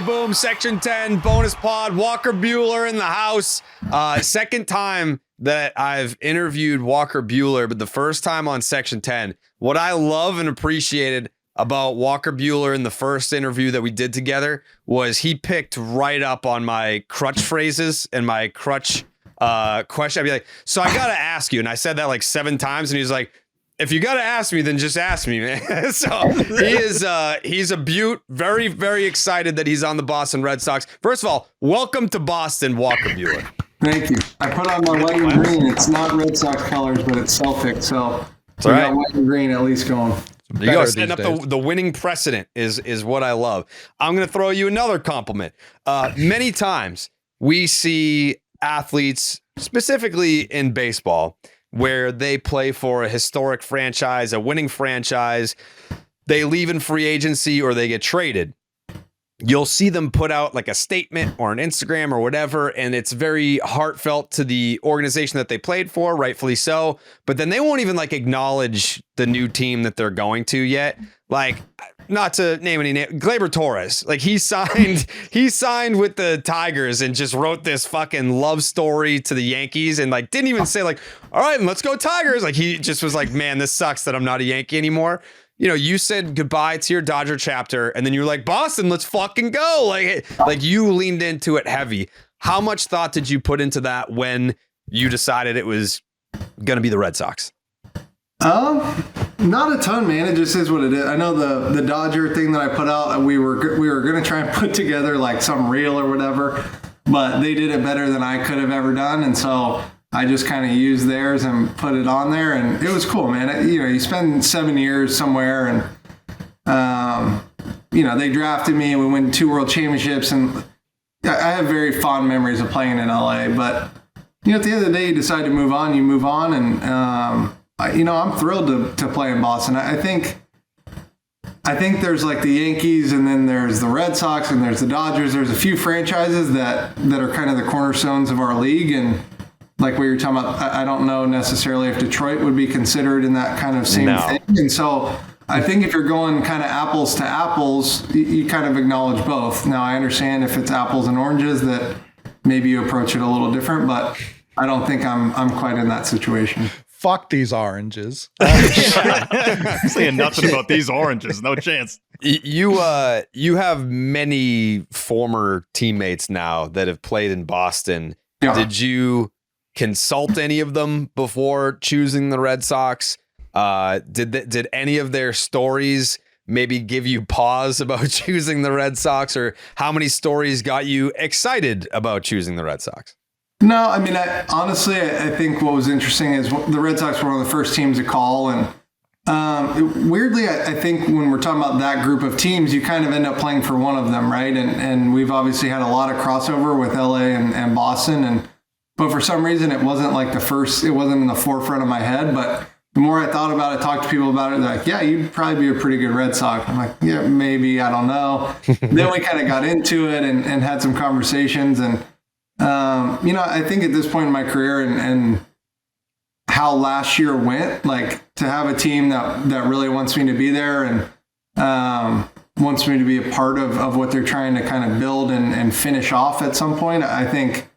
boom, Section 10, bonus pod, Walker Buehler in the house. Second time that I've interviewed Walker Buehler, but the first time on Section 10. What I love and appreciated about Walker Buehler in the first interview that we did together was he picked right up on my crutch phrases and my crutch question. I'd be like, so I got to ask you. And I said that like 7 times, and he was like, if you got to ask me, then just ask me, man. So he's a beaut. Very, very excited that he's on the Boston Red Sox. First of all, welcome to Boston, Walker Buehler. Thank you. I put on my white and green. It's not Red Sox colors, but it's Celtic. So we got white and green at least going. There you go. Setting up the winning precedent is what I love. I'm going to throw you another compliment. Many times we see athletes, specifically in baseball, where they play for a historic franchise, a winning franchise, they leave in free agency or they get traded. You'll see them put out like a statement or an Instagram or whatever, and it's very heartfelt to the organization that they played for, rightfully so. But then they won't even like acknowledge the new team that they're going to yet. Like, not to name any name, Gleyber Torres, like he signed with the Tigers and just wrote this fucking love story to the Yankees and like didn't even say like, all right, let's go Tigers. Like he just was like, man, this sucks that I'm not a Yankee anymore. You know, you said goodbye to your Dodger chapter and then you were like, Boston, let's fucking go. Like you leaned into it heavy. How much thought did you put into that when you decided it was going to be the Red Sox? Not a ton, man. It just is what it is. I know the Dodger thing that I put out, we were going to try and put together like some reel or whatever, but they did it better than I could have ever done. And so I just kind of used theirs and put it on there, and it was cool, man. You spend 7 years somewhere, and they drafted me, and we won 2 World Championships, and I have very fond memories of playing in LA. But at the end of the day, you decide to move on. You move on, and I'm thrilled to play in Boston. I think there's like the Yankees, and then there's the Red Sox, and there's the Dodgers. There's a few franchises that are kind of the cornerstones of our league, and like what you're talking about, I don't know necessarily if Detroit would be considered in that kind of same thing. And so I think if you're going kind of apples to apples, you kind of acknowledge both. Now, I understand if it's apples and oranges that maybe you approach it a little different, but I don't think I'm quite in that situation. Fuck these oranges. I'm saying nothing about these oranges. No chance. You have many former teammates now that have played in Boston. Yeah. Did you consult any of them before choosing the Red Sox? Did any of their stories maybe give you pause about choosing the Red Sox, or how many stories got you excited about choosing the Red Sox? No, I mean, honestly, I think what was interesting is the Red Sox were one of the first teams to call. And weirdly, I think when we're talking about that group of teams, you kind of end up playing for one of them, right? And we've obviously had a lot of crossover with LA and Boston. But for some reason, it wasn't like it wasn't in the forefront of my head. But the more I thought about it, talked to people about it, they're like, yeah, you'd probably be a pretty good Red Sox. I'm like, yeah, maybe, I don't know. Then we kind of got into it and had some conversations. And I think at this point in my career and how last year went, like to have a team that really wants me to be there and wants me to be a part of what they're trying to kind of build and finish off at some point, I think,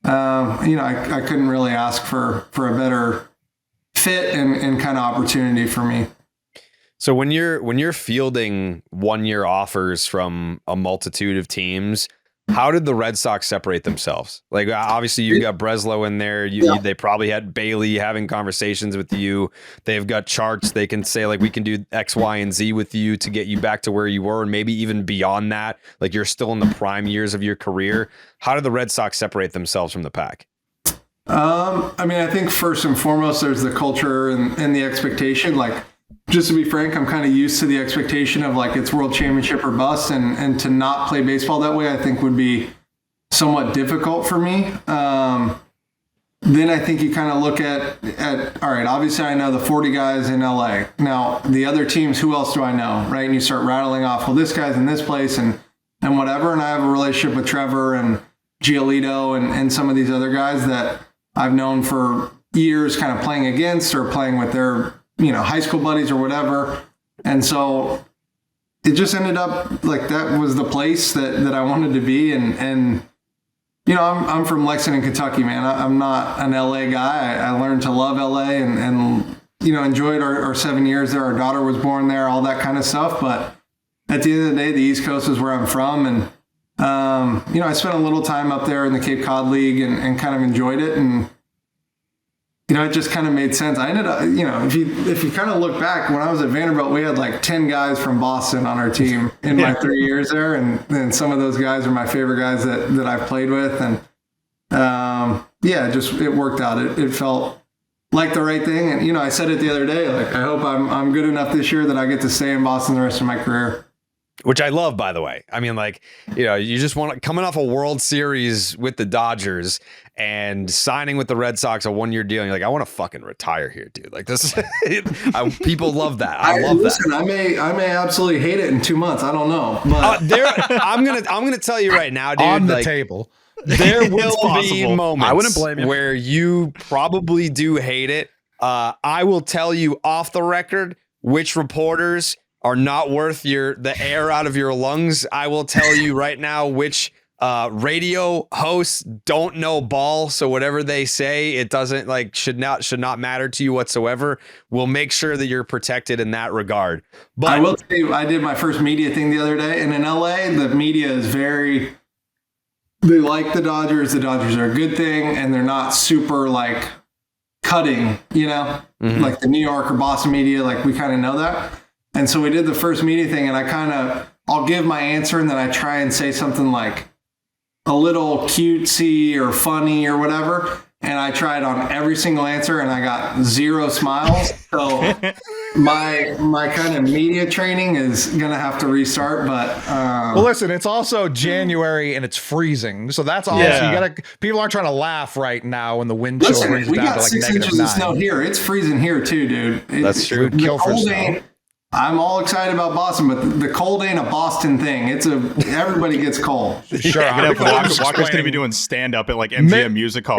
I couldn't really ask for a better fit and kind of opportunity for me. So when you're fielding 1-year offers from a multitude of teams, how did the Red Sox separate themselves? Like, obviously you've got Breslow in there. They probably had Bailey having conversations with you. They've got charts. They can say like, we can do X, Y, and Z with you to get you back to where you were. And maybe even beyond that, like you're still in the prime years of your career. How did the Red Sox separate themselves from the pack? I think first and foremost, there's the culture and the expectation. Like, just to be frank, I'm kind of used to the expectation of like it's world championship or bust, and to not play baseball that way, I think would be somewhat difficult for me. Then I think you kind of look at all right, obviously I know the 40 guys in LA. Now the other teams, who else do I know, right? And you start rattling off, well, this guy's in this place and whatever. And I have a relationship with Trevor and Giolito and some of these other guys that I've known for years, kind of playing against or playing with their high school buddies or whatever. And so it just ended up like that was the place that I wanted to be. And you know, I'm from Lexington, Kentucky, man. I'm not an LA guy. I learned to love LA and you know, enjoyed our 7 years there. Our daughter was born there, all that kind of stuff. But at the end of the day, the East Coast is where I'm from. And, you know, I spent a little time up there in the Cape Cod League and kind of enjoyed it. And, you know, it just kind of made sense. I ended up, you know, if you kind of look back, when I was at Vanderbilt, we had like 10 guys from Boston on our team in my 3 years there. And some of those guys are my favorite guys that I've played with. And, yeah, it worked out. It felt like the right thing. And, you know, I said it the other day, like, I hope I'm good enough this year that I get to stay in Boston the rest of my career. Which I love, by the way. I mean, like, you know, you just want coming off a World Series with the Dodgers and signing with the Red Sox a 1-year deal. And you're like, I want to fucking retire here, dude. Like this, people love that. I love that. I may absolutely hate it in 2 months. I don't know. But I'm gonna tell you right now, dude. On the like, table. There will be moments I wouldn't blame you. where you probably do hate it. I will tell you off the record which reporters are not worth the air out of your lungs. I will tell you right now which radio hosts don't know ball. So whatever they say, it doesn't should not matter to you whatsoever. We'll make sure that you're protected in that regard. But I will tell you, I did my first media thing the other day, and in LA, the media is they like the Dodgers. The Dodgers are a good thing, and they're not super like cutting, you know, like the New York or Boston media. Like we kind of know that. And so we did the first media thing, and I'll give my answer, and then I try and say something like a little cutesy or funny or whatever. And I tried on every single answer, and I got 0 smiles. So my kind of media training is gonna have to restart. But well, listen, it's also January and it's freezing, so that's also people aren't trying to laugh right now when the wind chill brings it we down got to like 6 inches -9. of snow here. It's freezing here too, dude. That's true. Kill for snow. I'm all excited about Boston, but the cold ain't a Boston thing. Everybody gets cold. Sure, Walker's going to be doing stand-up at like MGM Music Hall.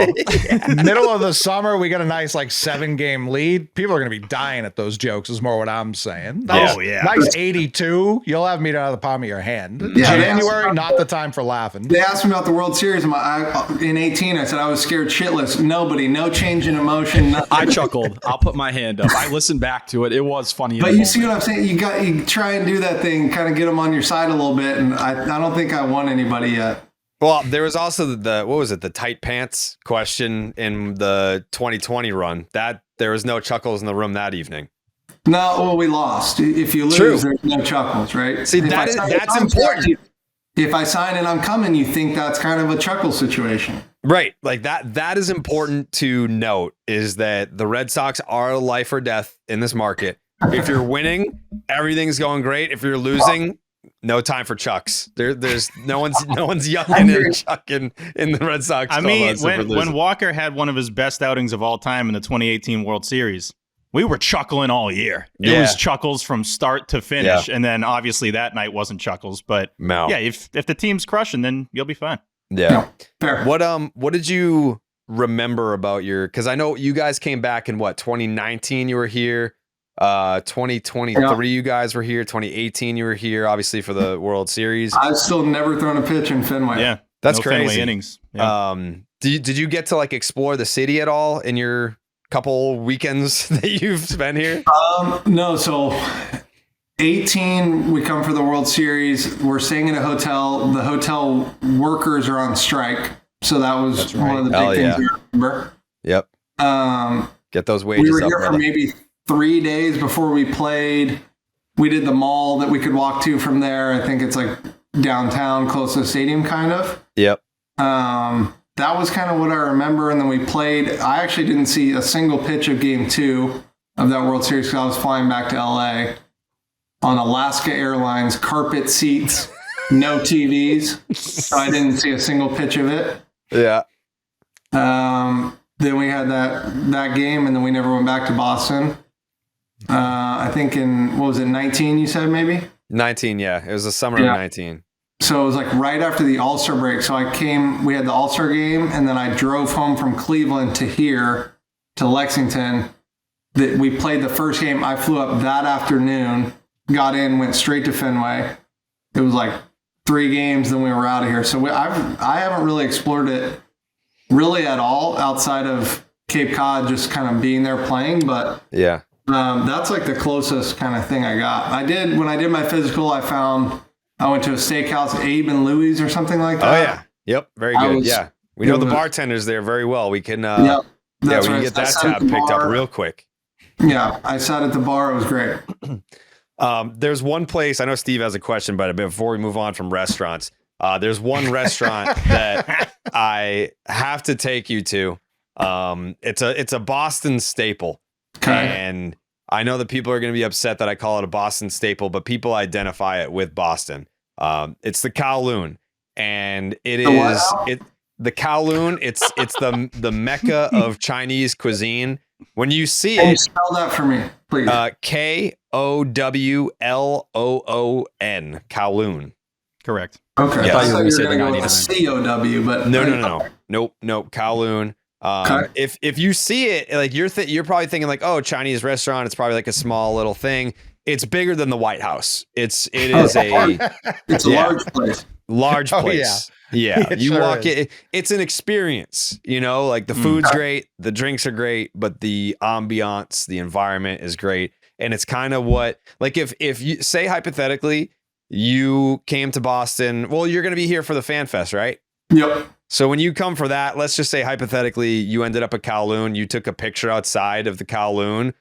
Middle of the summer, we got a nice like 7-game lead. People are going to be dying at those jokes is more what I'm saying. Nice, nice 82. You'll have meat out of the palm of your hand. Yeah, January, not the time for laughing. They asked me about the World Series. In 18, I said I was scared shitless. No change in emotion. Nothing. I chuckled. I'll put my hand up. I listened back to it. It was funny. But you see what I'm saying? You try and do that thing, kind of get them on your side a little bit, and I don't think I won anybody yet. Well, there was also the tight pants question in the 2020 run. That there was no chuckles in the room that evening. No, well, we lost. If you lose, there's no chuckles, right? See, that's important. If I sign and I'm coming, you think that's kind of a chuckle situation. Right. Like that is important to note, is that the Red Sox are life or death in this market. If you're winning, everything's going great. If you're losing, no time for chucks. There's no one's yucking and chucking in the Red Sox. I mean, when Walker had one of his best outings of all time in the 2018 World Series, we were chuckling all year. It was chuckles from start to finish. Yeah. And then obviously that night wasn't chuckles, but yeah, if the team's crushing, then you'll be fine. Yeah. Fair. What did you remember about because I know you guys came back in 2019 you were here. 2023 you guys were here. 2018 you were here, obviously for the World Series. I've still never thrown a pitch in Fenway. Yeah, that's no crazy. Fenway innings. Yeah. Did you get to explore the city at all in your couple weekends that you've spent here? No. So 18 we come for the World Series. We're staying in a hotel. The hotel workers are on strike, so that was one of the big things I remember. Yep. Get those wages we were up, here brother. for maybe 3 days before we played. We did the mall that we could walk to from there. I think it's like downtown, close to the stadium, kind of. Yep. That was kind of what I remember. And then we played. I actually didn't see a single pitch of Game 2 of that World Series because I was flying back to LA on Alaska Airlines, carpet seats, no TVs. So I didn't see a single pitch of it. Yeah. Then we had that game, and then we never went back to Boston. I think in, 19 you said maybe? 19, yeah. It was the summer of 19. So it was like right after the All-Star break. So we had the All-Star game, and then I drove home from Cleveland to Lexington. We played the first game. I flew up that afternoon. got in, went straight to Fenway. It was like 3 games, then we were out of here. So I haven't really explored it really at all outside of Cape Cod, just kind of being there playing. But yeah, that's like the closest kind of thing I got. When I did my physical, I went to a steakhouse, Abe and Louie's or something like that. Oh yeah, yep, very good. We know the bartenders there very well. We can, we can get that tab picked up real quick. Yeah, I sat at the bar. It was great. There's one place, I know Steve has a question, but before we move on from restaurants, there's one restaurant that I have to take you to. It's a Boston staple. Okay. And I know that people are going to be upset that I call it a Boston staple, but people identify it with Boston. It's the KOWLOON, and the KOWLOON. It's the mecca of Chinese cuisine. When you see Can you spell that for me, please? KOWLOON, KOWLOON. Correct. Okay. Yeah, I thought you were going to say the go 99. COW, but Nope. KOWLOON. If you see it, like you're probably thinking like, oh, Chinese restaurant. It's probably like a small little thing. It's bigger than the White House. It's a large place. Large place. Yeah. You sure walk is. it. It's an experience, like the food's great. The drinks are great, but the ambiance, the environment is great. And it's kind of what, like if you say hypothetically, you came to Boston, well, you're going to be here for the Fan Fest, right? Yep. So when you come for that, let's just say hypothetically, you ended up at KOWLOON, you took a picture outside of the KOWLOON,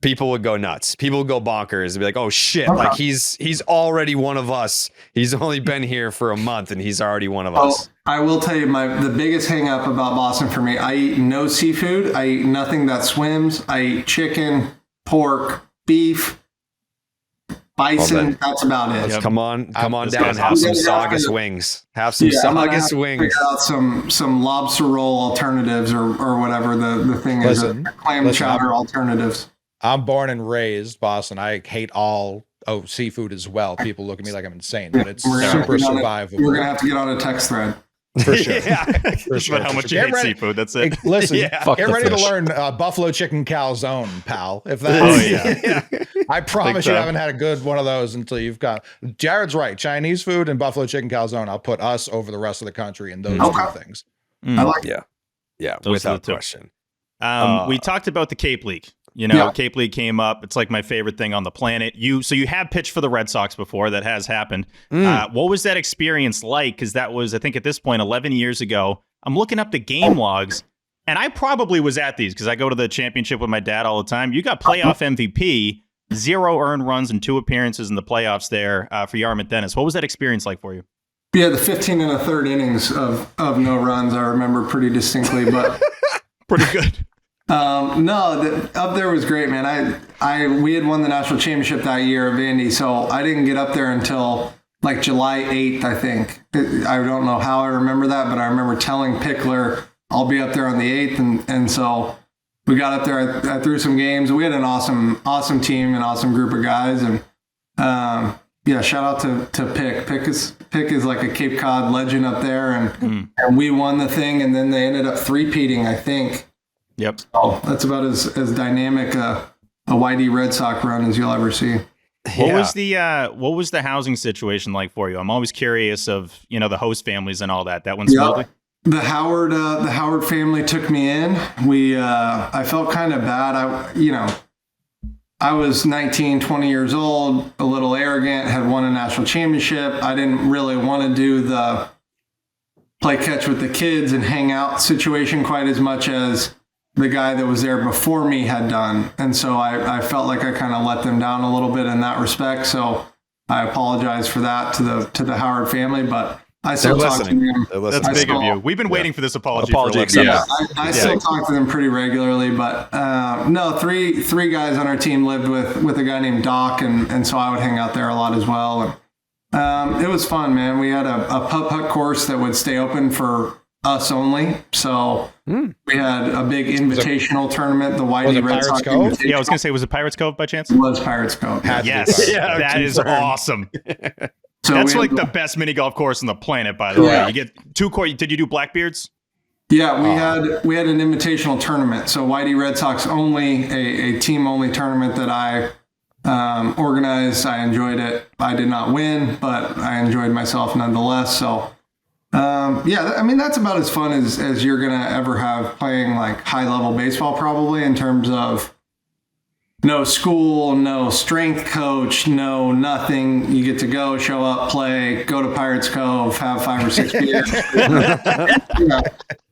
people would go nuts. People would go bonkers and be like, oh shit, like he's already one of us. He's only been here for a month and he's already one of us. I will tell you the biggest hang up about Boston for me, I eat no seafood. I eat nothing that swims. I eat chicken, pork, beef, bison. That's about it. Come on down. Have some Saugus wings. Have some Saugus wings. Figure out some lobster roll alternatives or whatever the thing is. Clam chowder alternatives. I'm born and raised Boston. I hate all seafood as well. People look at me like I'm insane, but it's super survivable. We're gonna have to get on a text thread. For sure. For sure. But how much you hate seafood, that's it. Listen, get ready to learn buffalo chicken calzone, pal. If that's, I promise you haven't had a good one of those until you've got. Jared's right. Chinese food and buffalo chicken calzone. I'll put us over the rest of the country in those two things. I like it. Yeah, without question. We talked about the Cape League. Cape League came up. It's like my favorite thing on the planet. So you have pitched for the Red Sox before. That has happened. What was that experience like? Because that was, I think at this point, 11 years ago. I'm looking up the game logs, and I probably was at these because I go to the championship with my dad all the time. You got playoff MVP, 0 earned runs and 2 appearances in the playoffs there for Yarmouth Dennis. What was that experience like for you? Yeah, the 15 1/3 innings of no runs I remember pretty distinctly, but pretty good. No, up there was great, man. We had won the national championship that year at Vandy, so I didn't get up there until like July 8th, I think. I don't know how I remember that, but I remember telling Pickler I'll be up there on the 8th, and so we got up there. I threw some games. We had an awesome team, an awesome group of guys, and shout out to Pick. Pick is like a Cape Cod legend up there, and we won the thing, and then they ended up three-peating, I think. Yep. So that's about as dynamic a YD Red Sox run as you'll ever see. What was the housing situation like for you? I'm always curious of the host families and all that. That went smoothly. The Howard family took me in. I felt kind of bad. I was 19, 20 years old, a little arrogant, had won a national championship. I didn't really want to do the play catch with the kids and hang out situation quite as much as the guy that was there before me had done. And so I felt like I kind of let them down a little bit in that respect. So I apologize for that to the Howard family, but I still talk to them. That's big of you. We've been waiting for this apology for 11 accepted. years. I still talk to them pretty regularly, but no, three guys on our team lived with a guy named Doc, and so I would hang out there a lot as well. And it was fun, man. We had a putt course that would stay open for us only. So we had a big invitational tournament, the Whitey Red Sox Invitational. Yeah, I was going to say, was it Pirates Cove by chance? It was Pirates Cove. Yes. Yeah, that is awesome. So that's like the best mini golf course on the planet, by the way. You get 2 courts. Did you do Blackbeards? Yeah, we had an invitational tournament. So Whitey Red Sox only, a team only tournament that I organized. I enjoyed it. I did not win, but I enjoyed myself nonetheless. So, yeah, I mean, that's about as fun as you're going to ever have playing like high level baseball, probably, in terms of no school, no strength coach, no nothing. You get to go, show up, play, go to Pirates Cove, have 5 or 6 beers.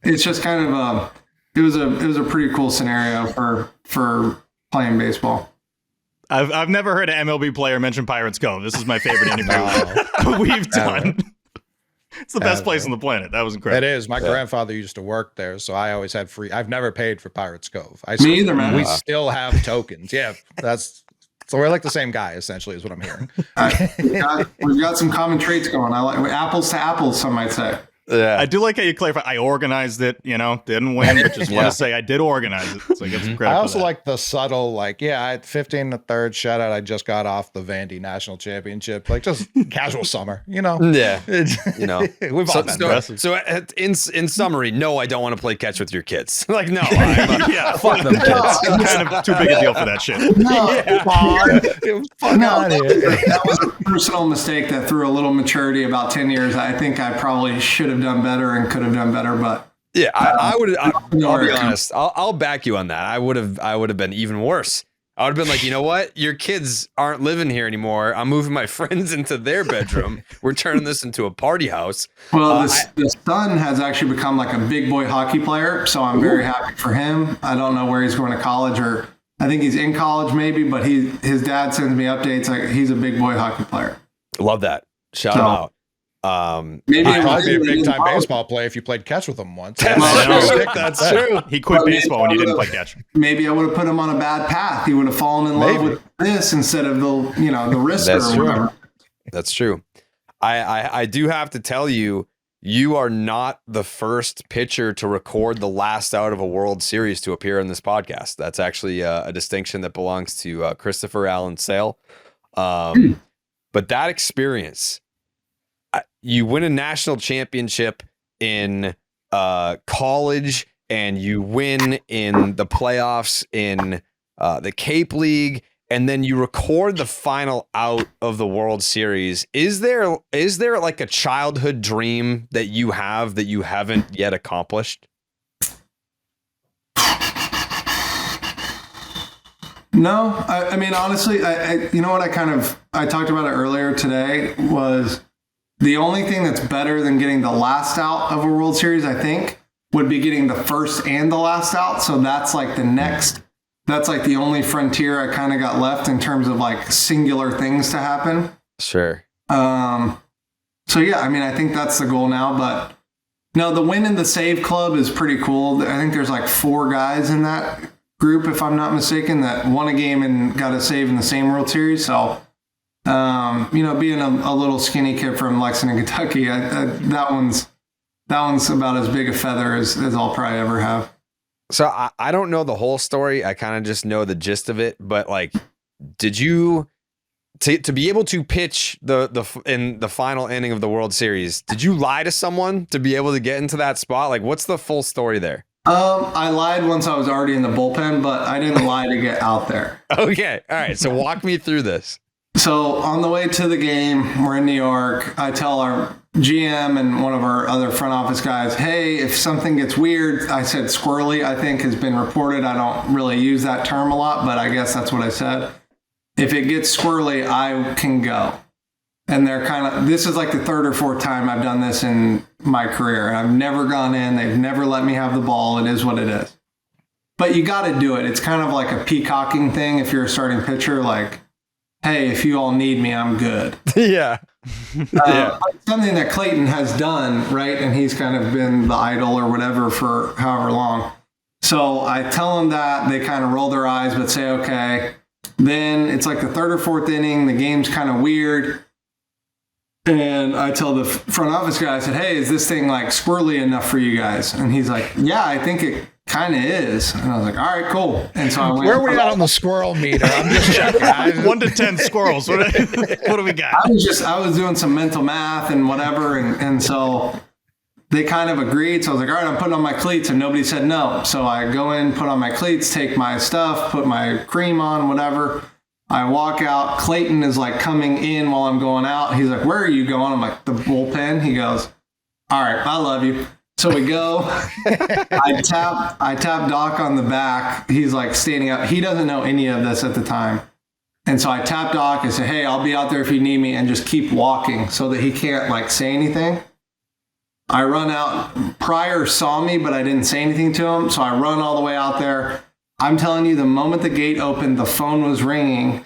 It's just kind of it was a pretty cool scenario for playing baseball. I've never heard an MLB player mention Pirates Cove. This is my favorite interview we've done. It's the best place on the planet. That was incredible. It is. My grandfather used to work there, so I always had free. I've never paid for Pirates Cove. Me either, man. We still have tokens. Yeah, so we're like the same guy, essentially, is what I'm hearing. We've got some common traits going. I like apples to apples, some might say. Yeah. I do like how you clarify. I organized it, didn't win, but just want to say I did organize it. So I get some credit. I also like the subtle, I had 15 1/3 shutout. I just got off the Vandy National Championship, just casual summer, Yeah. We've all been so in summary, no, I don't want to play catch with your kids. No. Yeah, fuck them kids. Kind of too big a deal for that shit. That was a personal mistake that through a little maturity about 10 years, I think I probably should have done better and could have done better, but yeah, I'll be honest. I'll back you on that. I would have been even worse. I would have been like, you know what? Your kids aren't living here anymore. I'm moving my friends into their bedroom. We're turning this into a party house. Well, the son has actually become like a big boy hockey player, so I'm very happy for him. I don't know where he's going to college, or I think he's in college maybe, but his dad sends me updates like he's a big boy hocky player. Love that. Shout him out. Maybe he'd probably be a big time baseball player if you played catch with him once. That's true. He quit baseball when you didn't play catch. Maybe I would have put him on a bad path. He would have fallen in love with this instead of the risk. That's true. That's true. I do have to tell you, you are not the first pitcher to record the last out of a World Series to appear on this podcast. That's actually a distinction that belongs to Christopher Allen Sale. But that experience, you win a national championship in college, and you win in the playoffs in the Cape League, and then you record the final out of the World Series. Is there like a childhood dream that you have that you haven't yet accomplished? No, I mean, honestly, I you know what, I talked about it earlier today, was the only thing that's better than getting the last out of a World Series, I think, would be getting the first and the last out. So that's like the only frontier I kind of got left in terms of like singular things to happen. Sure. So yeah, I mean, I think that's the goal now, but no, the win in the save club is pretty cool. I think there's like 4 guys in that group, if I'm not mistaken, that won a game and got a save in the same World Series. So, being a little skinny kid from Lexington, Kentucky, that one's about as big a feather as I'll probably ever have. So I don't know the whole story. I kind of just know the gist of it. But like, did you to be able to pitch in the final inning of the World Series? Did you lie to someone to be able to get into that spot? Like, what's the full story there? I lied once I was already in the bullpen, but I didn't lie to get out there. Okay, all right. So walk me through this. So on the way to the game, we're in New York. I tell our GM and one of our other front office guys, hey, if something gets weird, I said squirrely, I think has been reported. I don't really use that term a lot, but I guess that's what I said. If it gets squirrely, I can go. And they're this is like the 3rd or 4th time I've done this in my career. I've never gone in. They've never let me have the ball. It is what it is. But you got to do it. It's kind of like a peacocking thing if you're a starting pitcher, like, hey, if you all need me, I'm good. Yeah. Something that Clayton has done, right? And he's kind of been the idol or whatever for however long. So I tell them that. They kind of roll their eyes, but say, okay. Then it's like the 3rd or 4th inning. The game's kind of weird. And I tell the front office guy, I said, hey, is this thing like squirrely enough for you guys? And he's like, yeah, I think it kind of is. And I was like, all right, cool. And so I went. Where are we at on the squirrel meter? I'm just checking. 1 to 10 squirrels. What do we got? I was doing some mental math and whatever. And so they kind of agreed. So I was like, all right, I'm putting on my cleats. And nobody said no. So I go in, put on my cleats, take my stuff, put my cream on, whatever. I walk out. Clayton is like coming in while I'm going out. He's like, where are you going? I'm like, the bullpen. He goes, all right, I love you. So we go. I tap Doc on the back. He's like standing up. He doesn't know any of this at the time. And so I tap Doc and say, hey, I'll be out there if you need me, and just keep walking so that he can't like say anything. I run out. Pryor saw me, but I didn't say anything to him. So I run all the way out there. I'm telling you, the moment the gate opened, the phone was ringing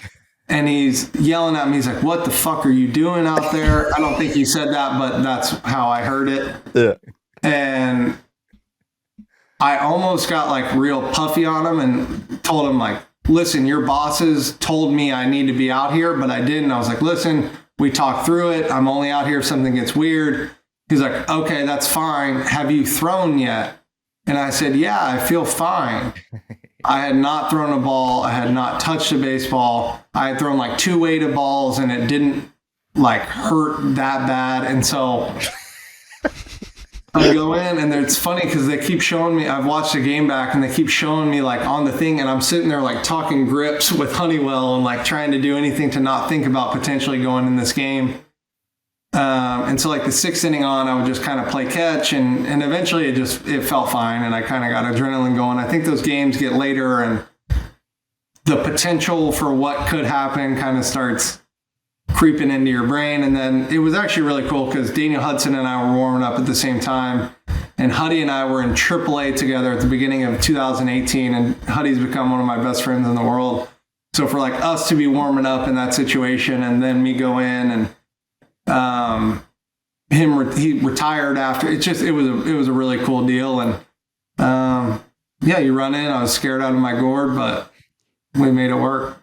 and he's yelling at me. He's like, what the fuck are you doing out there? I don't think he said that, but that's how I heard it. Yeah. And I almost got like real puffy on him and told him like, listen, your bosses told me I need to be out here, but I didn't. I was like, listen, we talked through it. I'm only out here if something gets weird. He's like, okay, that's fine. Have you thrown yet? And I said, yeah, I feel fine. I had not thrown a ball. I had not touched a baseball. I had thrown like 2 weighted balls and it didn't like hurt that bad. And so I go in and it's funny because they keep showing me, I've watched the game back and they keep showing me like on the thing, and I'm sitting there like talking grips with Honeywell and like trying to do anything to not think about potentially going in this game. And so like the 6th inning on, I would just kind of play catch and eventually it felt fine. And I kind of got adrenaline going. I think those games get later and the potential for what could happen kind of starts creeping into your brain. And then it was actually really cool because Daniel Hudson and I were warming up at the same time. And Huddy and I were in AAA together at the beginning of 2018. And Huddy's become one of my best friends in the world. So for like us to be warming up in that situation and then me go in and he retired after, it was a really cool deal. And yeah, you run in, I was scared out of my gourd, but we made it work.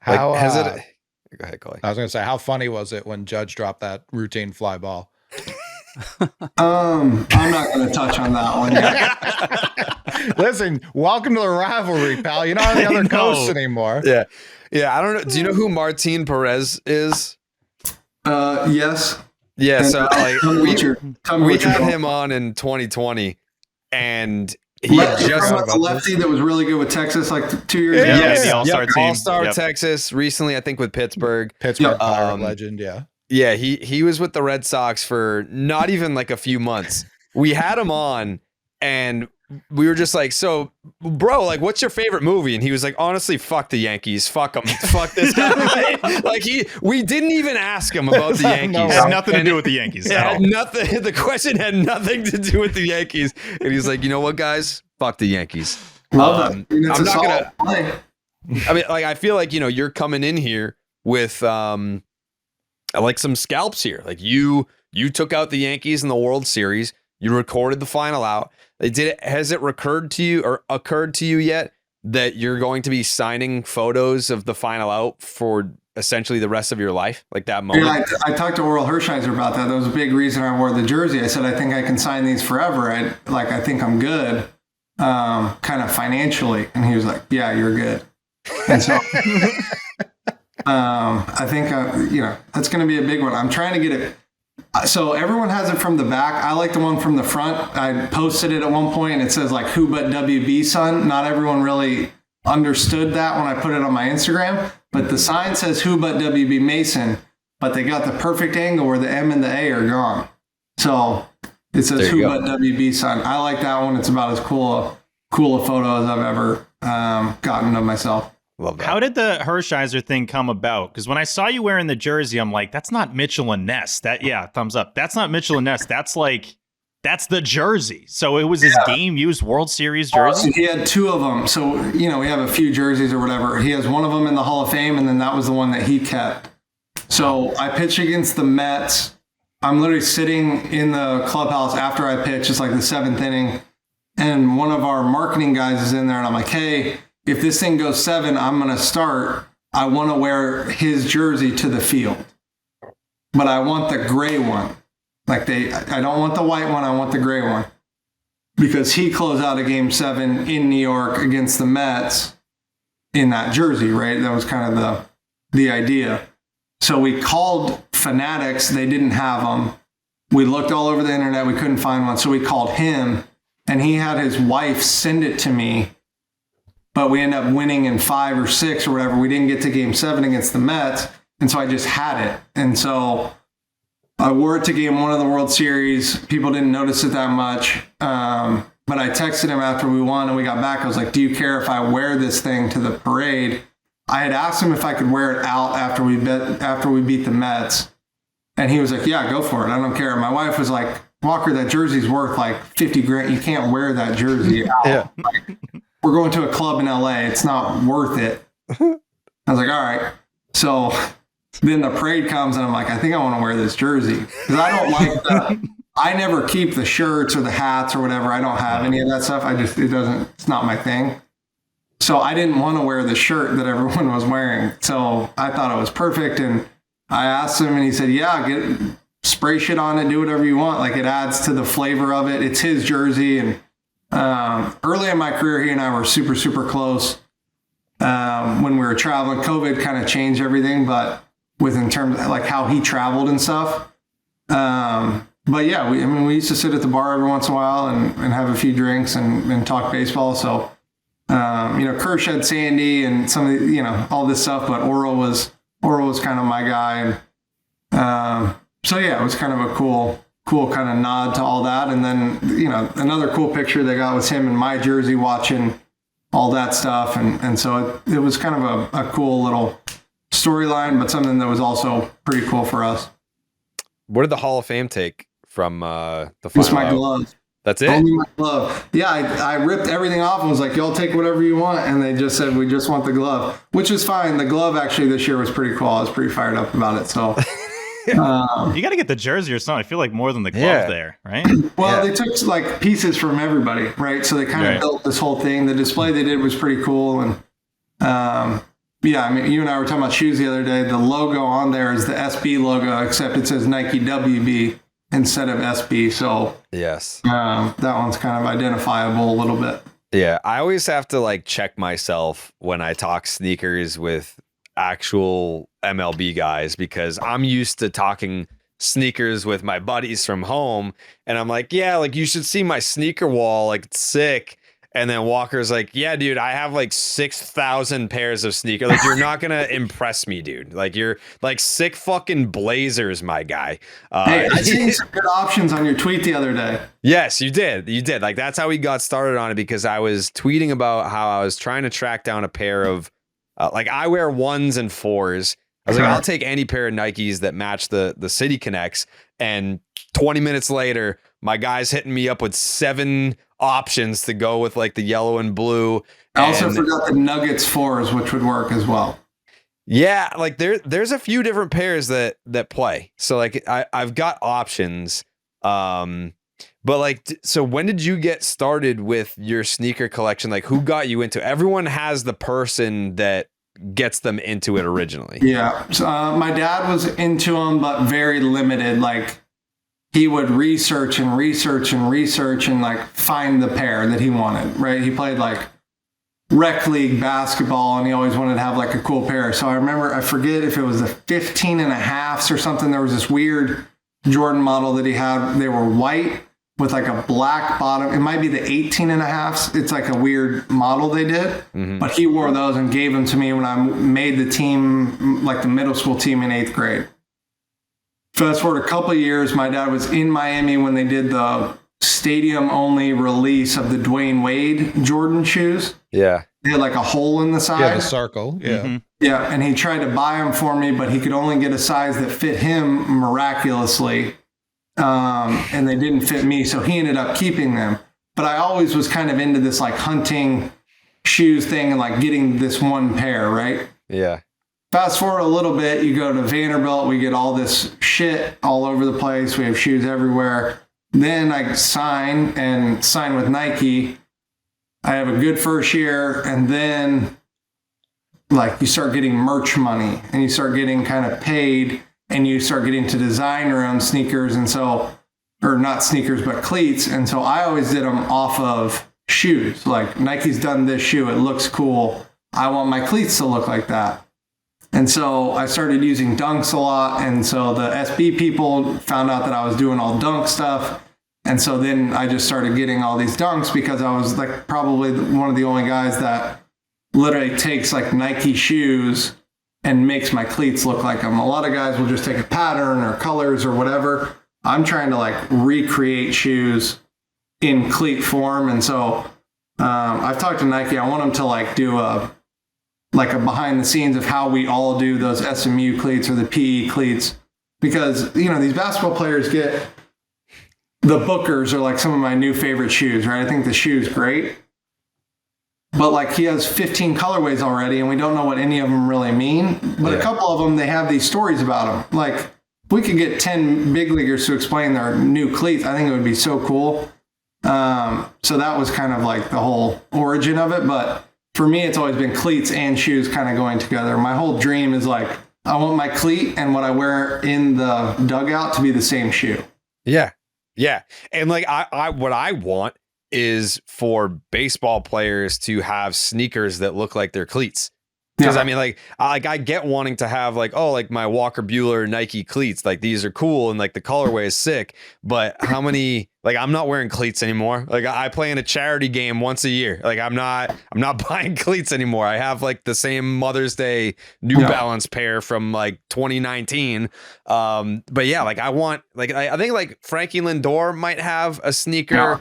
How has it? Go ahead, Coley. I was going to say, how funny was it when Judge dropped that routine fly ball? I'm not going to touch on that one yet. Listen, welcome to the rivalry, pal. You're not on the other coast anymore. Yeah. I don't know. Do you know who Martin Perez is? Yes. Yeah. And, so like we had him him on in 2020, and he just a lefty that was really good with Texas like 2 years ago. Yeah, the All-Star team. All-Star Texas recently, I think with Pittsburgh. Pirate legend, yeah. Yeah, he was with the Red Sox for not even like a few months. We had him on and we were just like, so bro, like what's your favorite movie? And he was like, honestly, fuck the Yankees. Fuck them. Fuck this guy. Like we didn't even ask him about the Yankees. It had nothing to do with the Yankees. It had nothing. The question had nothing to do with the Yankees. And he's like, you know what, guys? Fuck the Yankees. Love that. I'm not gonna play. I mean, like I feel like, you know, you're coming in here with like some scalps here. Like you took out the Yankees in the World Series. You recorded the final out. Has it occurred to you yet that you're going to be signing photos of the final out for essentially the rest of your life? Like that moment? Yeah, I talked to Oral Hershiser about that. That was a big reason I wore the jersey. I said, I think I can sign these forever. I think I'm good, kind of financially. And he was like, yeah, you're good. And so I think, that's going to be a big one. I'm trying to get it. So everyone has it from the back. I like the one from the front. I posted it at one point and it says like, who but WB son? Not everyone really understood that when I put it on my Instagram, but the sign says who but WB Mason, but they got the perfect angle where the M and the A are gone. So it says who but WB son. I like that one. It's about as cool a photo as I've ever gotten of myself. Love that. How did the Hershiser thing come about? Because when I saw you wearing the jersey, I'm like, that's not Mitchell and Ness. Thumbs up. That's not Mitchell and Ness. That's the jersey. So it was his game-used World Series jersey? He had 2 of them. So, we have a few jerseys or whatever. He has one of them in the Hall of Fame, and then that was the one that he kept. So I pitched against the Mets. I'm literally sitting in the clubhouse after I pitch. It's like the 7th inning. And one of our marketing guys is in there, and I'm like, hey, if this thing goes 7, I'm going to start. I want to wear his jersey to the field, but I want the gray one. I don't want the white one. I want the gray one because he closed out a game 7 in New York against the Mets in that jersey, right? That was kind of the idea. So we called Fanatics. They didn't have them. We looked all over the internet. We couldn't find one. So we called him and he had his wife send it to me but we ended up winning in 5 or 6 or whatever. We didn't get to game 7 against the Mets. And so I just had it. And so I wore it to game 1 of the World Series. People didn't notice it that much. But I texted him after we won and we got back. I was like, do you care if I wear this thing to the parade? I had asked him if I could wear it out after we beat the Mets. And he was like, yeah, go for it. I don't care. My wife was like, Walker, that jersey's worth like 50 grand. You can't wear that jersey out. Yeah. Like, we're going to a club in LA. It's not worth it. I was like, all right. So then the parade comes and I'm like, I think I want to wear this jersey. Because I don't like I never keep the shirts or the hats or whatever. I don't have any of that stuff. It's not my thing. So I didn't want to wear the shirt that everyone was wearing. So I thought it was perfect. And I asked him and he said, yeah, spray shit on it, do whatever you want. Like, it adds to the flavor of it. It's his jersey. And early in my career, he and I were super, super close. When we were traveling, COVID kind of changed everything, but in terms of like how he traveled and stuff. But yeah, we used to sit at the bar every once in a while and have a few drinks and talk baseball. So, Kirsch had Sandy and some of the, all this stuff, but Oro was kind of my guy. And, so yeah, it was kind of a cool kind of nod to all that. And then, another cool picture they got was him in my jersey watching all that stuff. And so it was kind of a cool little storyline, but something that was also pretty cool for us. What did the Hall of Fame take from the final? Just my glove. That's it? Only my glove. Yeah, I ripped everything off and was like, y'all take whatever you want. And they just said, we just want the glove, which is fine. The glove actually this year was pretty cool. I was pretty fired up about it. So you got to get the jersey or something. I feel like more than the glove there, right? Well, they took like pieces from everybody, right? So they kind of built this whole thing. The display they did was pretty cool. And you and I were talking about shoes the other day. The logo on there is the SB logo, except it says Nike WB instead of SB. So yes, that one's kind of identifiable a little bit. Yeah, I always have to like check myself when I talk sneakers with actual MLB guys, because I'm used to talking sneakers with my buddies from home, and I'm like, yeah, like you should see my sneaker wall, like it's sick. And then Walker's like, yeah, dude, I have like 6,000 pairs of sneakers. Like, you're not going to impress me, dude. Like, you're like sick fucking Blazers, my guy. Hey, I seen some good options on your tweet the other day. Yes, you did. You did. Like, that's how we got started on it, because I was tweeting about how I was trying to track down a pair of, like, I wear 1s and 4s. I was like, I'll take any pair of Nikes that match the City Connects. And 20 minutes later, my guy's hitting me up with 7 options to go with like the yellow and blue. I also forgot the Nuggets 4s, which would work as well. Yeah, like there's a few different pairs that play. So like I've got options. But like, so when did you get started with your sneaker collection? Like, who got you into it? Everyone has the person that gets them into it originally. Yeah. So, my dad was into them, but very limited. Like, he would research and like find the pair that he wanted, right? He played like rec league basketball and he always wanted to have like a cool pair. So I remember, I forget if it was the 15.5s or something. There was this weird Jordan model that he had. They were white with like a black bottom. It might be the 18.5s. It's like a weird model they did, but he wore those and gave them to me when I made the team, like the middle school team in 8th grade. Fast forward a couple of years, my dad was in Miami when they did the stadium-only release of the Dwayne Wade Jordan shoes. Yeah. They had like a hole in the side. Yeah, the circle. Yeah. Mm-hmm. Yeah, and he tried to buy them for me, but he could only get a size that fit him miraculously. And they didn't fit me, so he ended up keeping them. But I always was kind of into this like hunting shoes thing and like getting this one pair, right? Yeah. Fast forward a little bit, you go to Vanderbilt, we get all this shit all over the place. We have shoes everywhere. Then I sign with Nike. I have a good first year, and then like you start getting merch money and you start getting kind of paid and you start getting to design your own sneakers. And so, or not sneakers, but cleats. And so I always did them off of shoes. Like, Nike's done this shoe, it looks cool. I want my cleats to look like that. And so I started using dunks a lot. And so the SB people found out that I was doing all dunk stuff. And so then I just started getting all these dunks because I was like probably one of the only guys that literally takes like Nike shoes and makes my cleats look like them. A lot of guys will just take a pattern or colors or whatever. I'm trying to like recreate shoes in cleat form. And so I've talked to Nike. I want them to like do a behind the scenes of how we all do those SMU cleats or the PE cleats, because, you know, these basketball players get the Bookers are like some of my new favorite shoes, right? I think the shoe's great, but like he has 15 colorways already and we don't know what any of them really mean. But a couple of them, they have these stories about them. Like if we could get 10 big leaguers to explain their new cleats, I think it would be so cool. So that was kind of like the whole origin of it. But for me, it's always been cleats and shoes kind of going together. My whole dream is like, I want my cleat and what I wear in the dugout to be the same shoe. Yeah. Yeah. And like, what I want is for baseball players to have sneakers that look like their cleats. Because I mean, I get wanting to have like, oh, like my Walker Buehler Nike cleats, like these are cool and like the colorway is sick. But how many, like I'm not wearing cleats anymore. Like I play in a charity game once a year. Like I'm not buying cleats anymore. I have like the same Mother's Day New Balance pair from like 2019. But yeah, like I want, like I think like Frankie Lindor might have a sneaker. Yeah.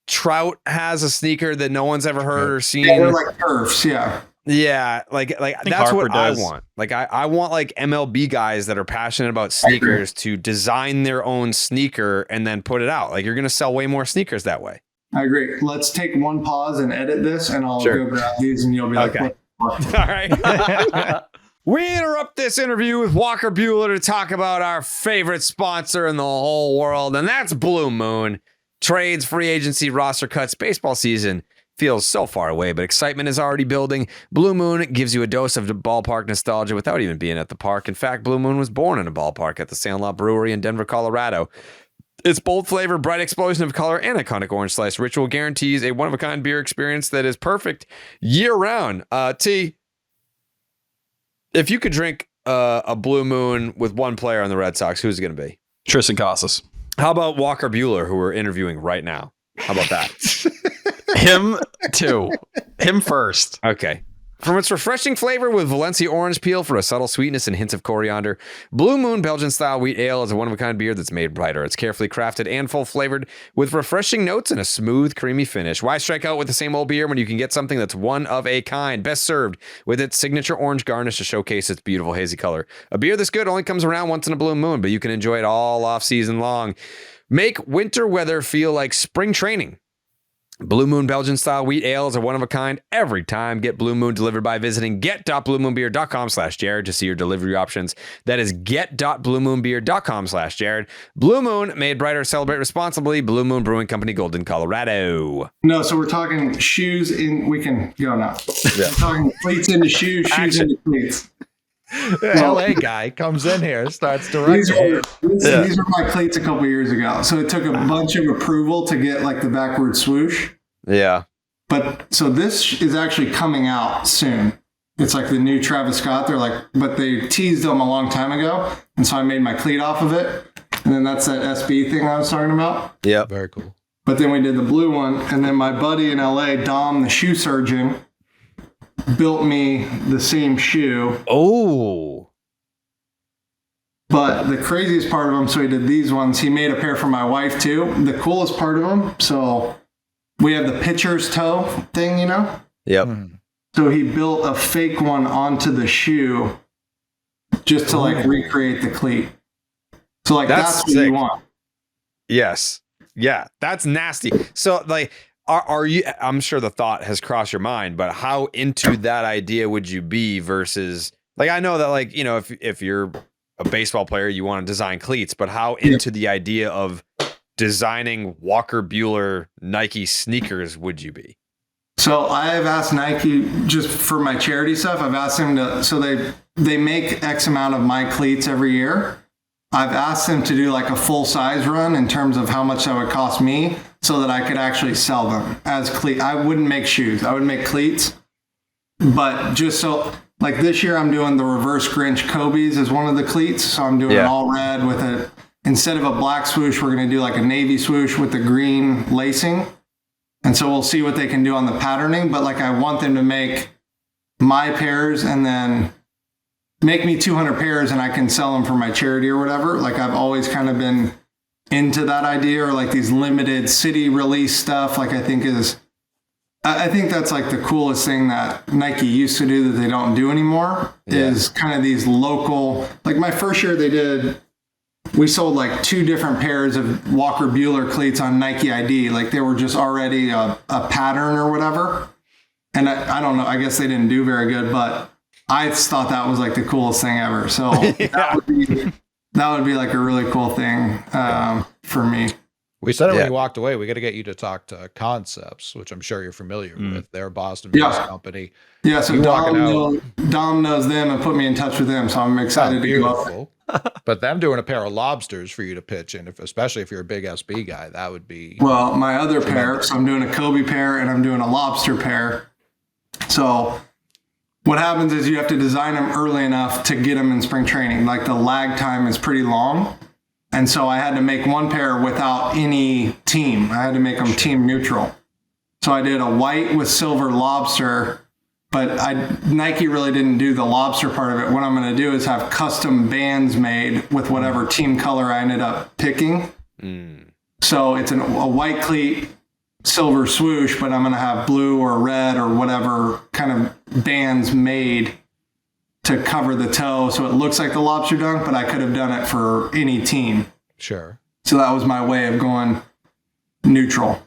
Trout has a sneaker that no one's ever heard or seen. Yeah, they're like turfs. Yeah. Yeah, like that's Harper what does. I want. Like I want like MLB guys that are passionate about sneakers to design their own sneaker and then put it out. Like you're going to sell way more sneakers that way. I agree. Let's take one pause and edit this, and I'll go grab these, and you'll be like, okay. All right. We interrupt this interview with Walker Buehler to talk about our favorite sponsor in the whole world, and that's Blue Moon. Trades, free agency, roster cuts, baseball season feels so far away, but excitement is already building. Blue Moon gives you a dose of ballpark nostalgia without even being at the park. In fact, Blue Moon was born in a ballpark at the Sandlot Brewery in Denver, Colorado. Its bold flavor, bright explosion of color, and iconic orange slice ritual guarantees a one-of-a-kind beer experience that is perfect year-round. T, if you could drink a Blue Moon with one player on the Red Sox, who's it going to be? Tristan Casas. How about Walker Buehler, who we're interviewing right now? How about that? Him too. Him first. Okay. From its refreshing flavor with Valencia orange peel for a subtle sweetness and hints of coriander, Blue Moon Belgian-style wheat ale is a one-of-a-kind beer that's made brighter. It's carefully crafted and full-flavored with refreshing notes and a smooth, creamy finish. Why strike out with the same old beer when you can get something that's one of a kind? Best served with its signature orange garnish to showcase its beautiful hazy color. A beer this good only comes around once in a blue moon, but you can enjoy it all off-season long. Make winter weather feel like spring training. Blue Moon Belgian-style wheat ale is a one-of-a-kind every time. Get Blue Moon delivered by visiting get.bluemoonbeer.com/Jared to see your delivery options. That is get.bluemoonbeer.com/Jared. Blue Moon, made brighter, celebrate responsibly. Blue Moon Brewing Company, Golden, Colorado. No, so we're talking shoes in. We can go now. Yeah. We're talking cleats into shoes, shoes into cleats. The LA guy comes in here, starts directing. These were my cleats a couple years ago. So it took a bunch of approval to get like the backward swoosh. Yeah. But so this is actually coming out soon. It's like the new Travis Scott. They're like, but they teased them a long time ago. And so I made my cleat off of it. And then that's that SB thing I was talking about. Yeah. Very cool. But then we did the blue one. And then my buddy in LA, Dom, the shoe surgeon, built me the same shoe. Oh. But the craziest part of them, so he did these ones. He made a pair for my wife too. The coolest part of them, so we have the pitcher's toe thing, you know? Yep. So he built a fake one onto the shoe just to like recreate the cleat. So like that's what you want. Yes. Yeah. That's nasty. So like, Are you? I'm sure the thought has crossed your mind, but how into that idea would you be versus like I know that like you know if you're a baseball player you want to design cleats, but how into the idea of designing Walker Buehler Nike sneakers would you be? So I have asked Nike just for my charity stuff. I've asked them to so they make X amount of my cleats every year. I've asked them to do like a full size run in terms of how much that would cost me so that I could actually sell them as cleats. I wouldn't make shoes. I would make cleats. But just so like this year I'm doing the reverse Grinch Kobe's as one of the cleats. So I'm doing all red with it. Instead of a black swoosh, we're going to do like a navy swoosh with the green lacing. And so we'll see what they can do on the patterning. But like I want them to make my pairs and then make me 200 pairs and I can sell them for my charity or whatever. Like I've always kind of been into that idea, or like these limited city release stuff. Like I think that's like the coolest thing that Nike used to do that they don't do anymore is kind of these local, like my first year we sold like 2 different pairs of Walker Buehler cleats on Nike ID. Like they were just already a pattern or whatever. And I don't know, I guess they didn't do very good, but I thought that was like the coolest thing ever. So that would be like a really cool thing for me. We said it when you walked away. We got to get you to talk to Concepts, which I'm sure you're familiar with. They're a Boston-based company. Yeah, so Dom knows them and put me in touch with them, so I'm excited to go. But them doing a pair of lobsters for you to pitch in, especially if you're a big SB guy, that would be... Well, my other pair, so I'm doing a Kobe pair and I'm doing a lobster pair. So what happens is you have to design them early enough to get them in spring training. Like the lag time is pretty long. And so I had to make one pair without any team. I had to make them team neutral. So I did a white with silver lobster, but Nike really didn't do the lobster part of it. What I'm going to do is have custom bands made with whatever team color I ended up picking. So it's a white cleat, silver swoosh, but I'm going to have blue or red or whatever kind of bands made to cover the toe, so it looks like the lobster dunk, but I could have done it for any team. Sure. So that was my way of going neutral.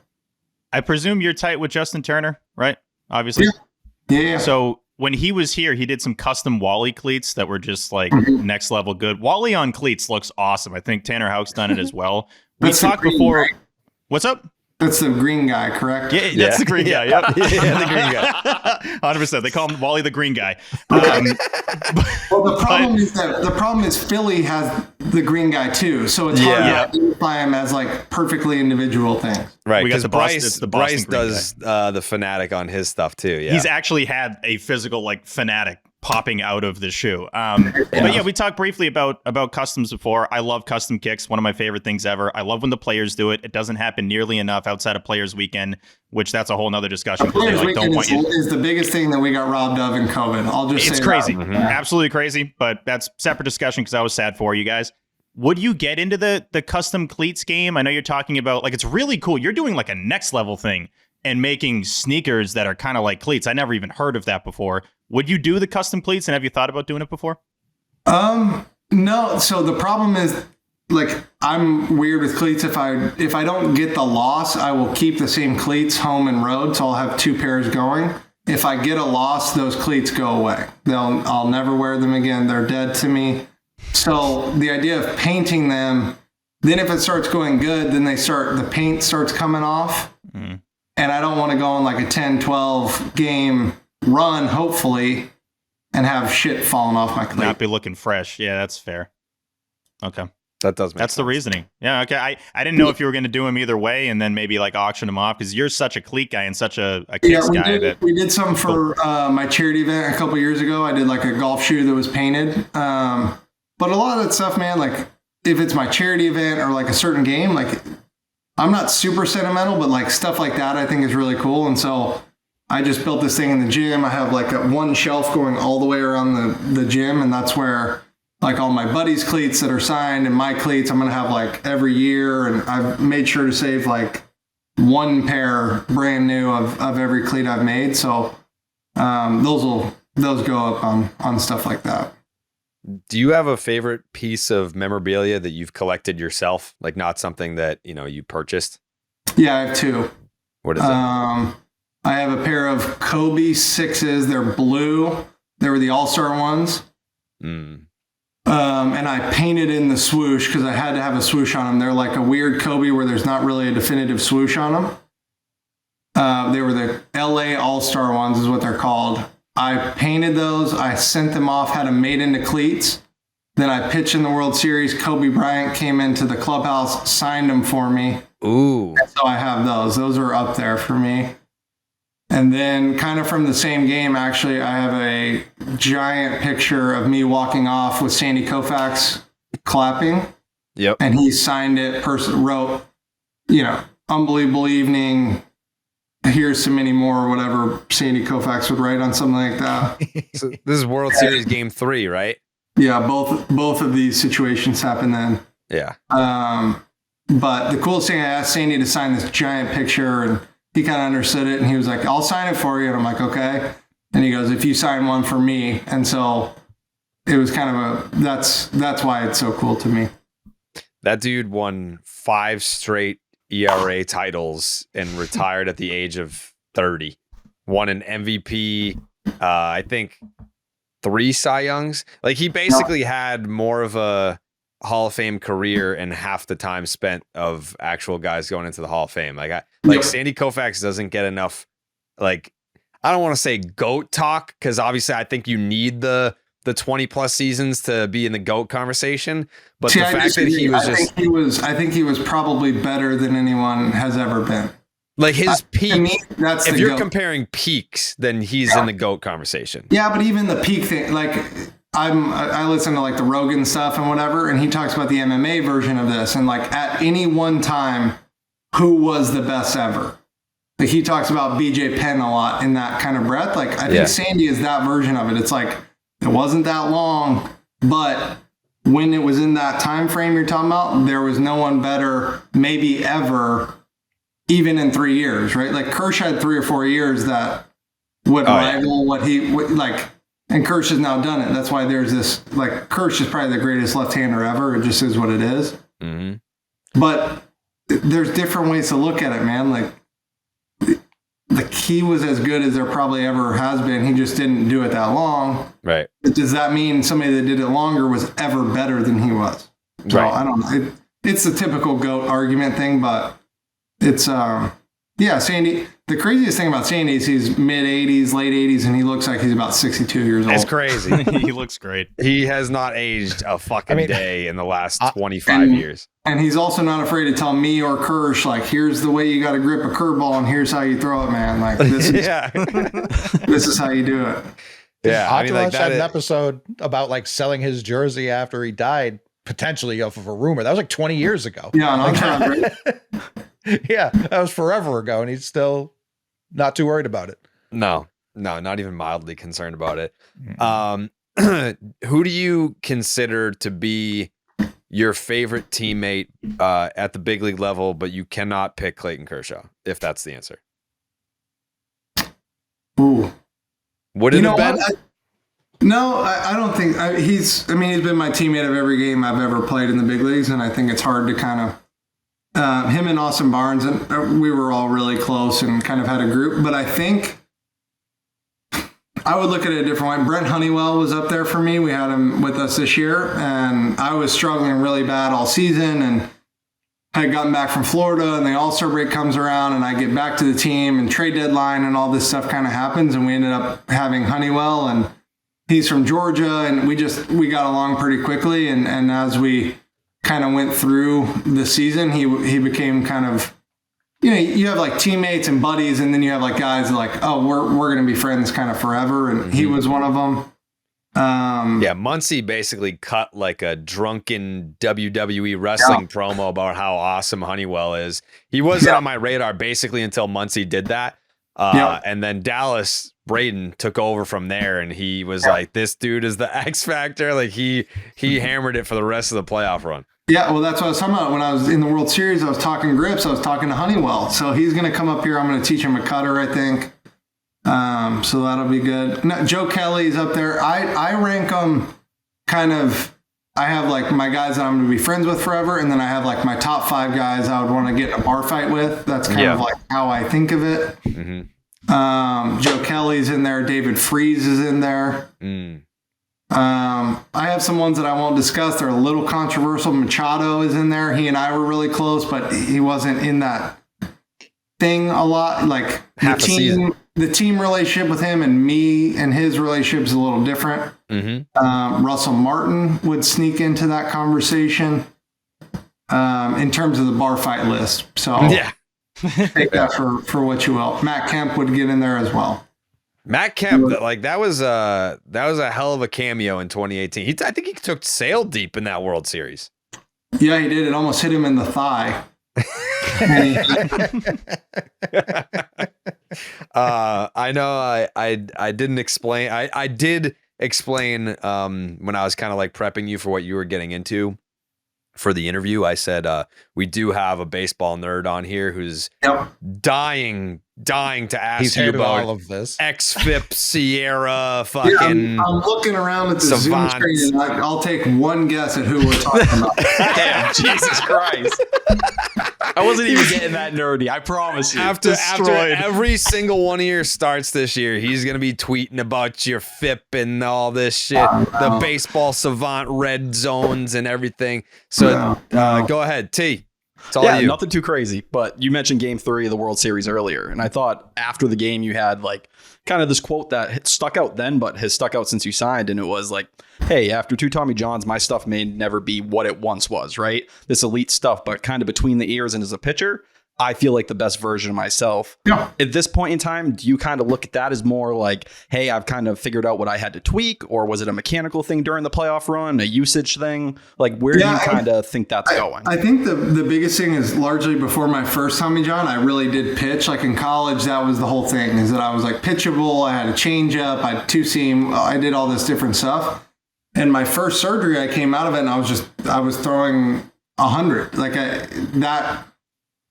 I presume you're tight with Justin Turner, right? Obviously. Yeah. So when he was here, he did some custom Wally cleats that were just like next level good. Wally on cleats looks awesome. I think Tanner Houck's done it as well. We talked before. Right? What's up? That's the green guy, correct? Yeah, that's the green guy. Yep. The green guy. 100%. They call him Wally the green guy. Well, the problem is Philly has the green guy too, so it's hard to identify him as like perfectly individual things. Right, because Bryce does the Fanatic on his stuff too. Yeah, he's actually had a physical like Fanatic popping out of the shoe. But yeah, we talked briefly about customs before. I love custom kicks. One of my favorite things ever. I love when the players do it. It doesn't happen nearly enough outside of Players Weekend, which that's a whole nother discussion. Players Weekend is the biggest thing that we got robbed of in COVID. I'll just say it's crazy. Absolutely crazy, but that's separate discussion because I was sad for you guys. Would you get into the custom cleats game? I know you're talking about, like, it's really cool. You're doing like a next level thing and making sneakers that are kind of like cleats. I never even heard of that before. Would you do the custom cleats, and have you thought about doing it before? No. So the problem is, like, I'm weird with cleats. If I don't get the loss, I will keep the same cleats home and road. So I'll have 2 pairs going. If I get a loss, those cleats go away. I'll never wear them again. They're dead to me. So the idea of painting them, then if it starts going good, then the paint starts coming off. And I don't want to go on like a 10, 12 game run, hopefully, and have shit falling off my cleat. Not be looking fresh. Yeah, that's fair. Okay. That does make That's sense. The reasoning. Yeah, okay. I didn't know if you were going to do them either way and then maybe like auction them off, because you're such a cleat guy and such a kicks guy. We did some for my charity event a couple years ago. I did like a golf shoe that was painted. But a lot of that stuff, man, like if it's my charity event or like a certain game, like I'm not super sentimental, but like stuff like that I think is really cool. And so I just built this thing in the gym. I have like one shelf going all the way around the gym, and that's where like all my buddies' cleats that are signed and my cleats I'm going to have like every year. And I've made sure to save like 1 pair brand new of every cleat I've made. So those go up on stuff like that. Do you have a favorite piece of memorabilia that you've collected yourself? Like not something that, you purchased? Yeah, I have 2. What is it? I have a pair of Kobe 6s. They're blue. They were the All-Star ones. And I painted in the swoosh because I had to have a swoosh on them. They're like a weird Kobe where there's not really a definitive swoosh on them. They were the LA All-Star ones is what they're called. I painted those. I sent them off, had them made into cleats. Then I pitched in the World Series. Kobe Bryant came into the clubhouse, signed them for me. Ooh. And so I have those. Those are up there for me. And then kind of from the same game, actually, I have a giant picture of me walking off with Sandy Koufax clapping. Yep. And he signed it, wrote, unbelievable evening, here's so many more, or whatever Sandy Koufax would write on something like that. So this is World Series Game 3, right? Yeah, both of these situations happened then. Yeah. But the coolest thing, I asked Sandy to sign this giant picture, and he kind of understood it, and he was like, I'll sign it for you. And I'm like, okay. And he goes, if you sign one for me. And so it was kind of that's why it's so cool to me. That dude won 5 straight ERA titles and retired at the age of 30. Won an MVP, I think 3 Cy Youngs. Like, he basically had more of a Hall of Fame career and half the time spent of actual guys going into the Hall of Fame. Sandy Koufax doesn't get enough, like, I don't want to say GOAT talk, because obviously I think you need the 20 plus seasons to be in the GOAT conversation. But the fact that he was I think he was probably better than anyone has ever been. Like, his peak, to me, if you're comparing peaks, then he's in the GOAT conversation. Yeah, but even the peak thing, like, I listen to like the Rogan stuff and whatever, and he talks about the MMA version of this, and like at any one time, who was the best ever? Like, he talks about BJ Penn a lot in that kind of breath. Like, I think Sandy is that version of it. It's like, it wasn't that long, but when it was in that time frame you're talking about, there was no one better, maybe ever, even in 3 years, right? Like, Kersh had 3 or 4 years that would rival what he would like. And Kersh has now done it. That's why there's this, like, Kersh is probably the greatest left-hander ever. It just is what it is. Mm-hmm. But there's different ways to look at it, man. Like, the key was as good as there probably ever has been. He just didn't do it that long. Right. Does that mean somebody that did it longer was ever better than he was? So, right. I don't know. It's the typical GOAT argument thing, but it's, Sandy. The craziest thing about Sandy is he's mid-80s, late 80s, and he looks like he's about 62 years old. It's crazy. He looks great. He has not aged a fucking day in the last 25 years. And he's also not afraid to tell me or Kersh, like, here's the way you got to grip a curveball, and here's how you throw it, man. Like, this is, this is how you do it. Yeah. Entourage had an episode about, like, selling his jersey after he died, potentially off of a rumor. That was like 20 years ago. Yeah, right? Yeah, that was forever ago, and he's still not too worried about it. No, not even mildly concerned about it. Who do you consider to be your favorite teammate at the big league level, but you cannot pick Clayton Kershaw, if that's the answer? Ooh. Would it have been? I don't think he's been my teammate of every game I've ever played in the big leagues, and I think it's hard to kind of him and Austin Barnes, and we were all really close and kind of had a group. But I think I would look at it a different way. Brent Honeywell was up there for me. We had him with us this year, and I was struggling really bad all season, and I had gotten back from Florida, and the All-Star break comes around, and I get back to the team, and trade deadline and all this stuff kind of happens, and we ended up having Honeywell, and he's from Georgia, and we got along pretty quickly, and as we kind of went through the season, he became kind of, you have like teammates and buddies, and then you have like guys that like, oh, we're going to be friends kind of forever. And he was one of them. Muncy basically cut like a drunken WWE wrestling promo about how awesome Honeywell is. He wasn't on my radar basically until Muncy did that. And then Dallas Braden took over from there, and he was like, this dude is the X Factor. Like, he hammered it for the rest of the playoff run. Yeah, well, that's what I was talking about. When I was in the World Series, I was talking grips. I was talking to Honeywell. So he's going to come up here. I'm going to teach him a cutter, I think. So that'll be good. No, Joe Kelly's up there. I rank them kind of, I have like my guys that I'm going to be friends with forever, and then I have like my top 5 guys I would want to get in a bar fight with. That's kind of like how I think of it. Mm-hmm. Joe Kelly's in there. David Freese is in there. I have some ones that I won't discuss. They're a little controversial. Machado is in there. He and I were really close, but he wasn't in that thing a lot. Like the team relationship with him and me and his relationship is a little different. Mm-hmm. Russell Martin would sneak into that conversation in terms of the bar fight list. So take that for what you will. Matt Kemp would get in there as well. Matt Kemp, like that was a hell of a cameo in 2018. I think he took Sale deep in that World Series. Yeah, he did. It almost hit him in the thigh. I know I didn't explain. I did explain when I was kind of like prepping you for what you were getting into for the interview. I said we do have a baseball nerd on here who's dying to ask you about all of this. XFIP, Sierra, fucking. I'm looking around at the Zoom Savant. screen, and I'll take one guess at who we're talking about. Damn, Jesus Christ. I wasn't even getting that nerdy. I promise you. After every single one of your starts this year, he's going to be tweeting about your FIP and all this shit, the baseball savant red zones and everything. So go ahead, T. It's all you. Nothing too crazy. But you mentioned Game 3 of the World Series earlier, and I thought after the game you had like kind of this quote that stuck out then, but has stuck out since you signed, and it was like, hey, after 2 Tommy Johns, my stuff may never be what it once was, right? This elite stuff, but kind of between the ears and as a pitcher, I feel like the best version of myself. Yeah. At this point in time, do you kind of look at that as more like, hey, I've kind of figured out what I had to tweak, or was it a mechanical thing during the playoff run, a usage thing? Like, where do you kind of think that's going? I think the biggest thing is largely before my first Tommy John, I really did pitch. Like in college, that was the whole thing, is that I was like pitchable. I had a changeup, I had 2-seam, I did all this different stuff. And my first surgery, I came out of it and I was throwing 100. Like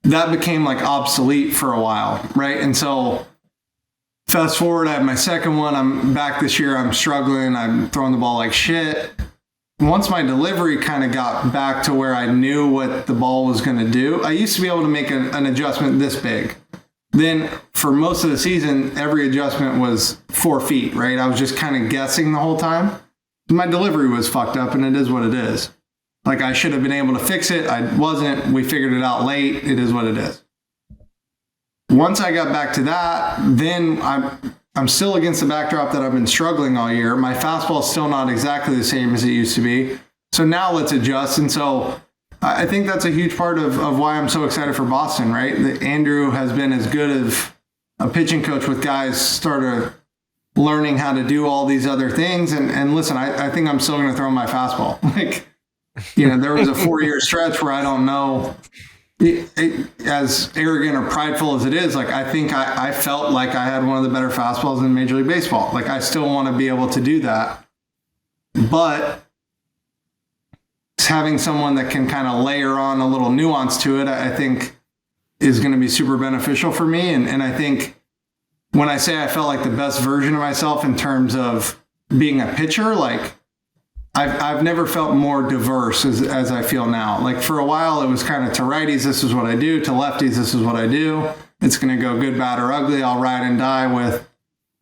that became like obsolete for a while, right? And so fast forward, I have my second one. I'm back this year. I'm struggling. I'm throwing the ball like shit. Once my delivery kind of got back to where I knew what the ball was going to do, I used to be able to make an adjustment this big. Then for most of the season, every adjustment was 4 feet, right? I was just kind of guessing the whole time. My delivery was fucked up, and it is what it is. Like, I should have been able to fix it. I wasn't. We figured it out late. It is what it is. Once I got back to that, then I'm still against the backdrop that I've been struggling all year. My fastball is still not exactly the same as it used to be. So now let's adjust. And so I think that's a huge part of why I'm so excited for Boston, right? That Andrew has been as good as a pitching coach with guys started learning how to do all these other things. And listen, I think I'm still going to throw my fastball. Like, you know, there was a 4-year stretch where I don't know, as arrogant or prideful as it is, like I think I felt like I had one of the better fastballs in Major League Baseball. Like, I still want to be able to do that. But having someone that can kind of layer on a little nuance to it, I think is going to be super beneficial for me. And I think when I say I felt like the best version of myself in terms of being a pitcher, like I've never felt more diverse as I feel now. Like, for a while, it was kind of to righties, this is what I do. To lefties, this is what I do. It's going to go good, bad, or ugly. I'll ride and die with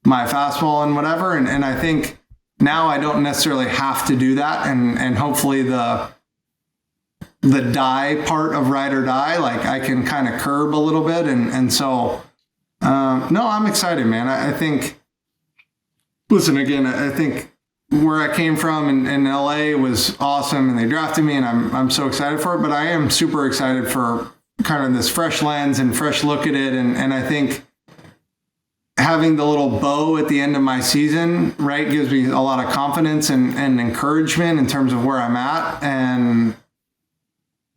my fastball and whatever. And I think now I don't necessarily have to do that. And hopefully the die part of ride or die, like I can kind of curb a little bit. And so, no, I'm excited, man. I think, listen, again, I think where I came from in LA was awesome, and they drafted me, and I'm so excited for it. But I am super excited for kind of this fresh lens and fresh look at it. And I think having the little bow at the end of my season, right, gives me a lot of confidence and encouragement in terms of where I'm at.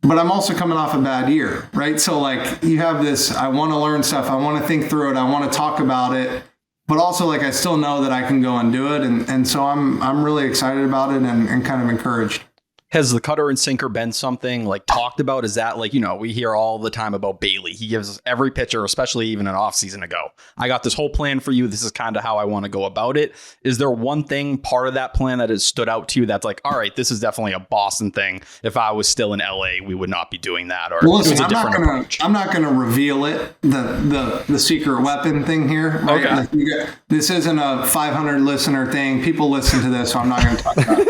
But I'm also coming off a bad year, right? So like, you have this, I want to learn stuff. I want to think through it. I want to talk about it. But also, like, I still know that I can go and do it. And so I'm really excited about it and kind of encouraged. Has the cutter and sinker been something like talked about? Is that like, you know, we hear all the time about Bailey. He gives every pitcher, especially even an off season ago, I got this whole plan for you. This is kind of how I want to go about it. Is there one thing, part of that plan, that has stood out to you that's like, all right, this is definitely a Boston thing. If I was still in LA, we would not be doing that. Or well, listen, it was a different approach. I'm not gonna reveal it, the secret weapon thing here. Right? Okay. Like, this isn't a 500 listener thing. People listen to this, so I'm not going to talk about it.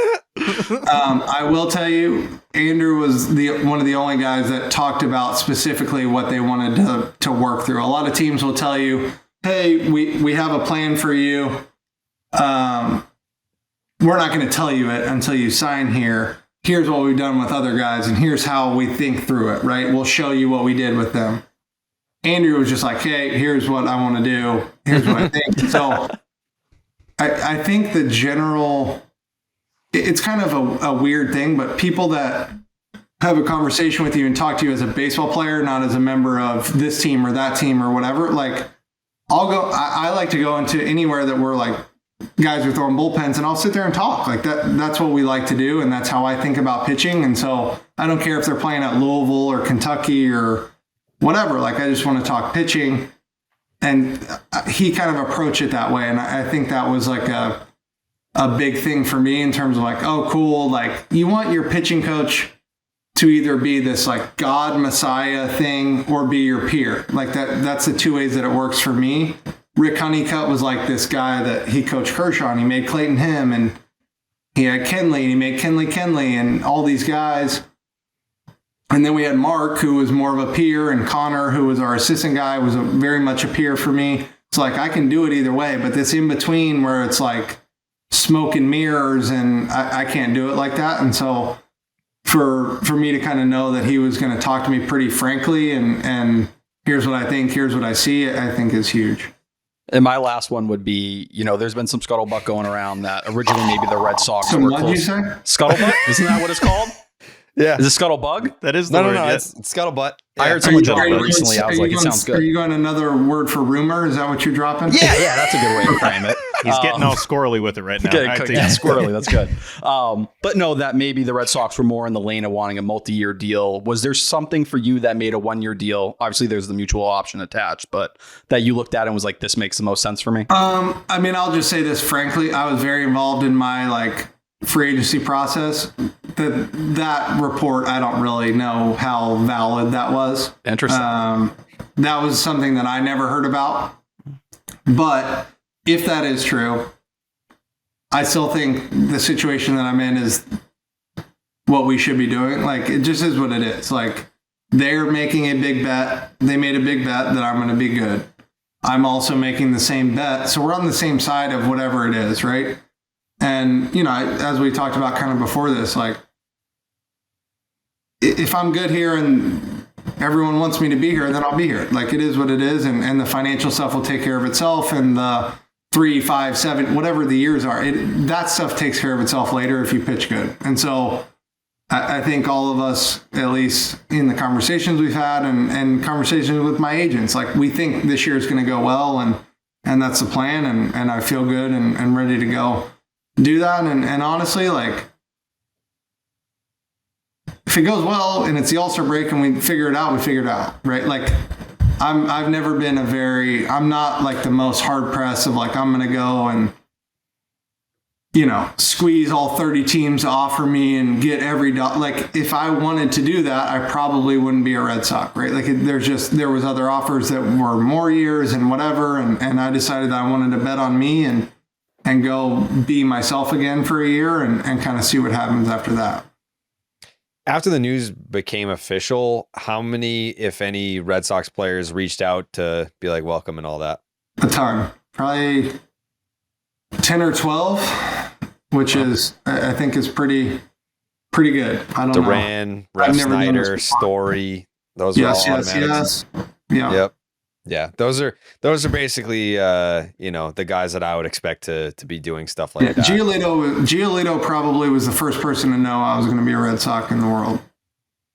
I will tell you, Andrew was one of the only guys that talked about specifically what they wanted to work through. A lot of teams will tell you, hey, we have a plan for you. We're not going to tell you it until you sign here. Here's what we've done with other guys, and here's how we think through it, right? We'll show you what we did with them. Andrew was just like, hey, here's what I want to do. Here's what I think. So I think the general... It's kind of a weird thing, but people that have a conversation with you and talk to you as a baseball player, not as a member of this team or that team or whatever, like, I like to go into anywhere that we're like guys are throwing bullpens, and I'll sit there and talk like that. That's what we like to do. And that's how I think about pitching. And so I don't care if they're playing at Louisville or Kentucky or whatever. Like, I just want to talk pitching. And he kind of approached it that way. And I think that was like a big thing for me in terms of like, oh, cool. Like, you want your pitching coach to either be this like God Messiah thing or be your peer. Like that's the two ways that it works for me. Rick Honeycutt was like this guy that he coached Kershaw, and he made Clayton him, and he had Kenley, and he made Kenley and all these guys. And then we had Mark, who was more of a peer, and Connor, who was our assistant guy, was very much a peer for me. It's like, I can do it either way, but this in between where it's like smoke and mirrors, and I can't do it like that. And so for me to kind of know that he was going to talk to me pretty frankly, and here's what I think, here's what I see, I think is huge. And my last one would be, there's been some scuttlebutt going around that originally maybe the Red Sox were close. What did you say? Scuttlebutt? Isn't that what it's called? Yeah. Is it scuttlebug? That is the word. No, it's scuttlebutt. Yeah. I heard someone drop it recently. I was like, it sounds good. Are you going another word for rumor? Is that what you're dropping? Yeah, that's a good way to frame it. He's getting all squirrely with it right now. Squirrely, that's good. But no, that maybe the Red Sox were more in the lane of wanting a multi-year deal. Was there something for you that made a 1-year deal? Obviously, there's the mutual option attached, but that you looked at and was like, this makes the most sense for me? I mean, I'll just say this frankly. I was very involved in my free agency process. That report, I don't really know how valid that was. Interesting. That was something that I never heard about. But if that is true, I still think the situation that I'm in is what we should be doing. Like, it just is what it is. Like, they're making a big bet. They made a big bet that I'm going to be good. I'm also making the same bet. So we're on the same side of whatever it is, right? And, as we talked about kind of before this, like, if I'm good here and everyone wants me to be here, then I'll be here. Like, it is what it is. And the financial stuff will take care of itself. And the 3, 5, 7, whatever the years are, that stuff takes care of itself later if you pitch good. And so I think all of us, at least in the conversations we've had and conversations with my agents, like, we think this year is going to go well. And that's the plan. And I feel good and ready to go do that. And honestly, like, if it goes well and it's the All-Star break and we figure it out, right? Like, I've never been I'm not like the most hard pressed of like, I'm going to go and, squeeze all 30 teams to offer me and get every like, if I wanted to do that, I probably wouldn't be a Red Sox, right? Like, there was other offers that were more years and whatever. And I decided that I wanted to bet on me and go be myself again for a year and kind of see what happens after that. After the news became official, how many, if any, Red Sox players reached out to be like, welcome and all that? A ton. Probably 10 or 12, which is, I think, is pretty good. I don't know. Duran, Ref Snyder, Story. Those are all automatic. Yes. Yeah. Yep. Yeah, those are basically the guys that I would expect to be doing stuff like that. Giolito probably was the first person to know I was going to be a Red Sox in the world.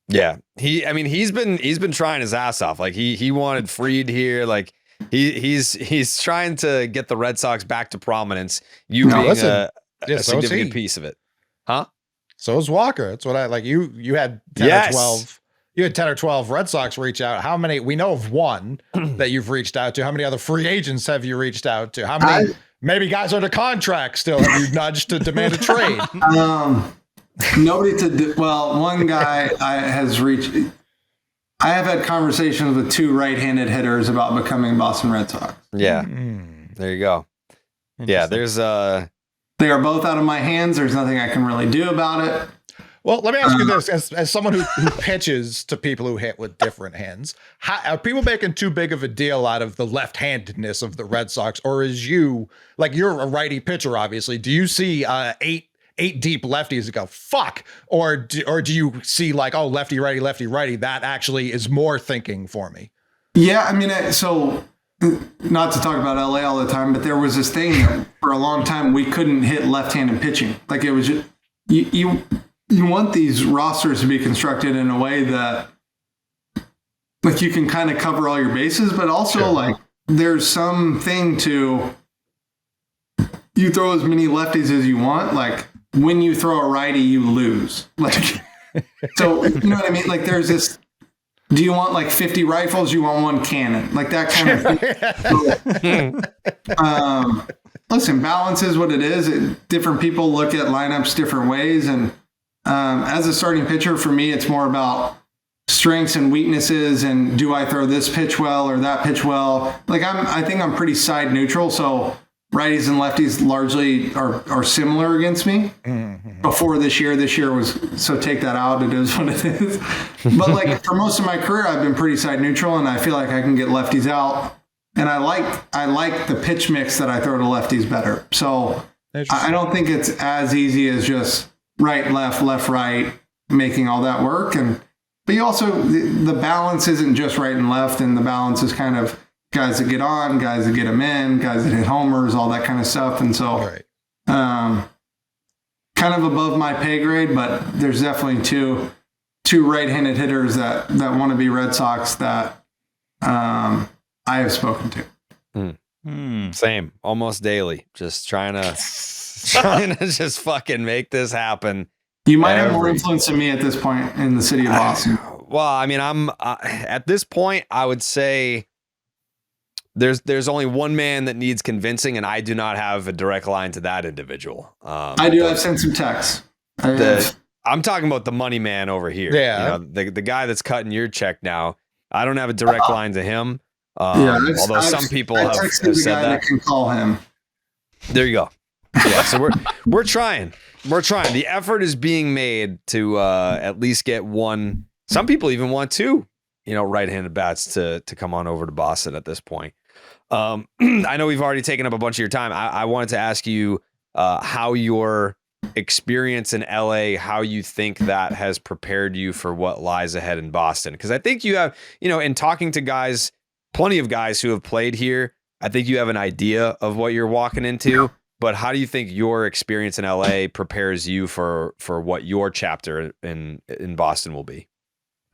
Yeah, he's been trying his ass off. Like he wanted Fried here. Like he's trying to get the Red Sox back to prominence. Being a significant piece of it, huh? So is Walker. That's what I like. You had 10 or 12. You had 10 or 12 Red Sox reach out. How many? We know of one that you've reached out to. How many other free agents have you reached out to? How many? Maybe guys under contract still have you nudged to demand a trade? Nobody one guy has reached. I have had conversations with 2 right-handed hitters about becoming Boston Red Sox. Yeah, there you go. Yeah, there's They are both out of my hands. There's nothing I can really do about it. Well, let me ask you this: as someone who pitches to people who hit with different hands, are people making too big of a deal out of the left-handedness of the Red Sox, or is you're a righty pitcher, obviously? Do you see 8 deep lefties that go fuck, or do you see like, oh, lefty righty? That actually is more thinking for me. Yeah, I mean, so not to talk about LA all the time, but there was this thing that for a long time we couldn't hit left-handed pitching. Like, it was just you want these rosters to be constructed in a way that, like, you can kind of cover all your bases, but also like there's something to you throw as many lefties as you want. Like when you throw a righty, you lose. Like, so you know what I mean? Like there's this, do you want like 50 rifles? You want one cannon? Like that kind of thing. Listen, balance is what it is. Different people look at lineups different ways. And as a starting pitcher, for me, it's more about strengths and weaknesses. And do I throw this pitch well or that pitch well? Like I think I'm pretty side neutral. So righties and lefties largely are similar against me. Before this year was, so take that out. It is what it is. But like for most of my career, I've been pretty side neutral, and I feel like I can get lefties out. And I like the pitch mix that I throw to lefties better. So I don't think it's as easy as just right, left, right, making all that work. But you also, the balance isn't just right and left, and the balance is kind of guys that get on, guys that get them in, guys that hit homers, all that kind of stuff. And so kind of above my pay grade, but there's definitely two right-handed hitters that want to be Red Sox that I have spoken to. Same, almost daily. Just trying to just fucking make this happen. You might have more influence than me at this point in the city of Boston. Well, I mean, I'm at this point, I would say there's only one man that needs convincing, and I do not have a direct line to that individual. I do. I've sent some texts. I'm talking about the money man over here. Yeah, the guy that's cutting your check now. I don't have a direct line to him. Although some people have said that. Can call him. There you go. Yeah, so we're trying. The effort is being made to at least get one. Some people even want two, right-handed bats to come on over to Boston at this point. I know we've already taken up a bunch of your time. I wanted to ask you how your experience in LA, how you think that has prepared you for what lies ahead in Boston. Because I think you have, in talking to guys, plenty of guys who have played here, I think you have an idea of what you're walking into. But how do you think your experience in LA prepares you for what your chapter in Boston will be?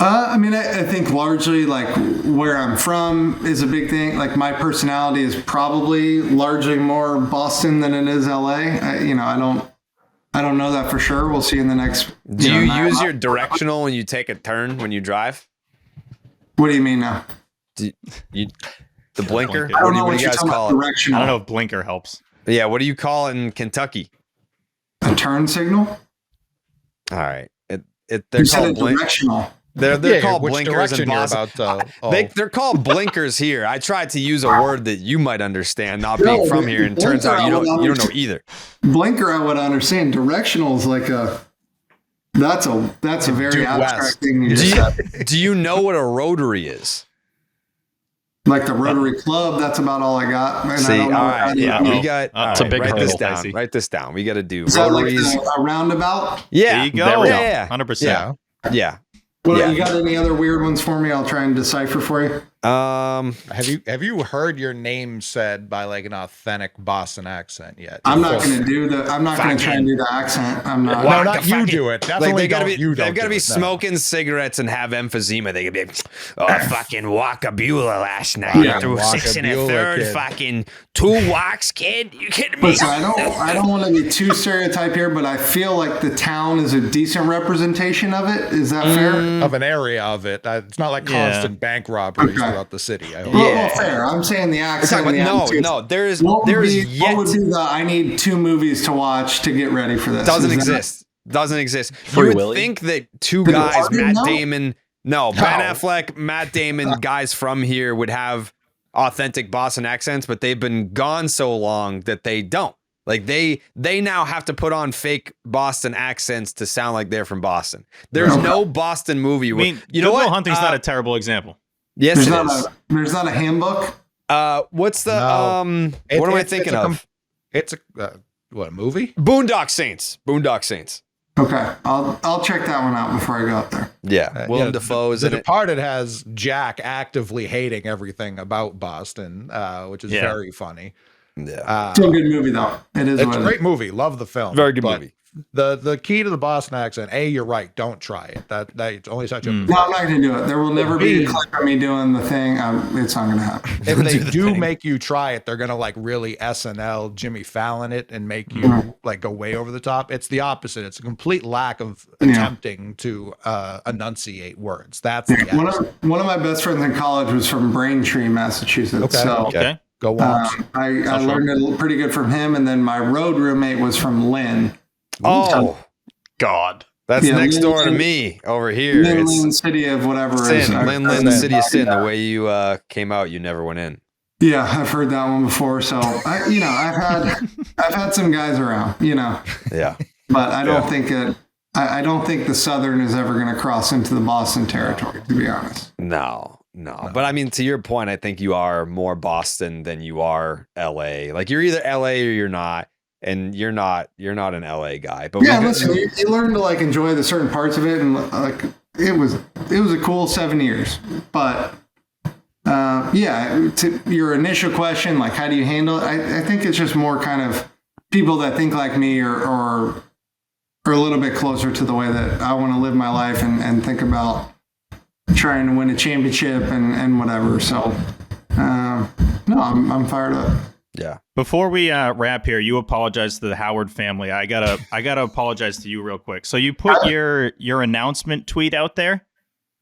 I mean, I think largely like where I'm from is a big thing. Like my personality is probably largely more Boston than it is LA. I don't know that for sure. We'll see in the next. Do you use your directional when you take a turn when you drive? What do you mean now? The blinker? I don't know what you guys call it. I don't know if blinker helps. Yeah, what do you call it in Kentucky? A turn signal? All right. They're called directional. They're called blinkers in Boston. They're called blinkers here. I tried to use a word that you might understand, not being from here, and it turns out you don't know either. Blinker, I would understand. Directional is like that's a very abstract thing. Do you know what a rotary is? Like the Rotary Club, that's about all I got. Man, See, all right, yeah, we got. It's a big write hurdle, this down. Write this down. We got to do rotaries. Like a roundabout. Yeah, there you go. Yeah, 100%. Yeah. Well, you got any other weird ones for me? I'll try and decipher for you. Have you heard your name said by like an authentic Boston accent yet? I'm not going to do the. I'm not going to try and do the accent. I'm not. No, not you do it. Definitely they've got to be smoking cigarettes and have emphysema. They could be, fucking Walker Buehler last night. Yeah, threw 6 1/3. Kid. Fucking 2 walks, kid. You kidding me? Listen, I don't want to be too stereotype here, but I feel like the town is a decent representation of it. Is that fair? Of an area of it. It's not like constant bank robberies throughout the city. I hope. Well, fair. I'm saying the accent. No. There's what would be the I need 2 movies to watch to get ready for this? Doesn't exist. Free You would Willy? think that two guys, Ben Affleck, Matt Damon, guys from here would have authentic Boston accents, but they've been gone so long that they don't. Like they now have to put on fake Boston accents to sound like they're from Boston. There's no Boston movie. I mean, Good Will Hunting's not a terrible example. Yes, there's not a handbook. What's the what am I thinking of? It's a movie? Boondock Saints. Okay, I'll check that one out before I go up there. Yeah, Willem Dafoe's in The Departed has Jack actively hating everything about Boston, which is very funny. Yeah. Still a good movie though. It is. It's a great movie. Love the film. Very good movie. The key to the Boston accent, you're right. Don't try it. That only such a. No, I'm not going to do it. There will never be a clip of me doing the thing. It's not going to happen. If they do make you try it, they're going to like really SNL Jimmy Fallon it and make you like go way over the top. It's the opposite. It's a complete lack of attempting to enunciate words. That's the one of my best friends in college was from Braintree, Massachusetts. Okay. So Okay. Go on. I learned it pretty good from him, and then my road roommate was from Lynn. Oh, God. That's next door to me over here. Lynn City of whatever Sin. Lynn City of Sin. The way you came out, you never went in. Yeah, I've heard that one before. So I've had some guys around, Yeah. But I don't think I don't think the Southern is ever going to cross into the Boston territory, to be honest. No. But I mean, to your point, I think you are more Boston than you are LA. Like you're either LA or you're not. And you're not an LA guy, but listen, you learn to like enjoy the certain parts of it, and like it was a cool 7 years. But to your initial question, like how do you handle it? I think it's just more kind of people that think like me or a little bit closer to the way that I want to live my life and think about trying to win a championship and whatever. So no, I'm fired up. Yeah. Before we wrap here, you apologize to the Howard family. I gotta apologize to you real quick. So you put your announcement tweet out there,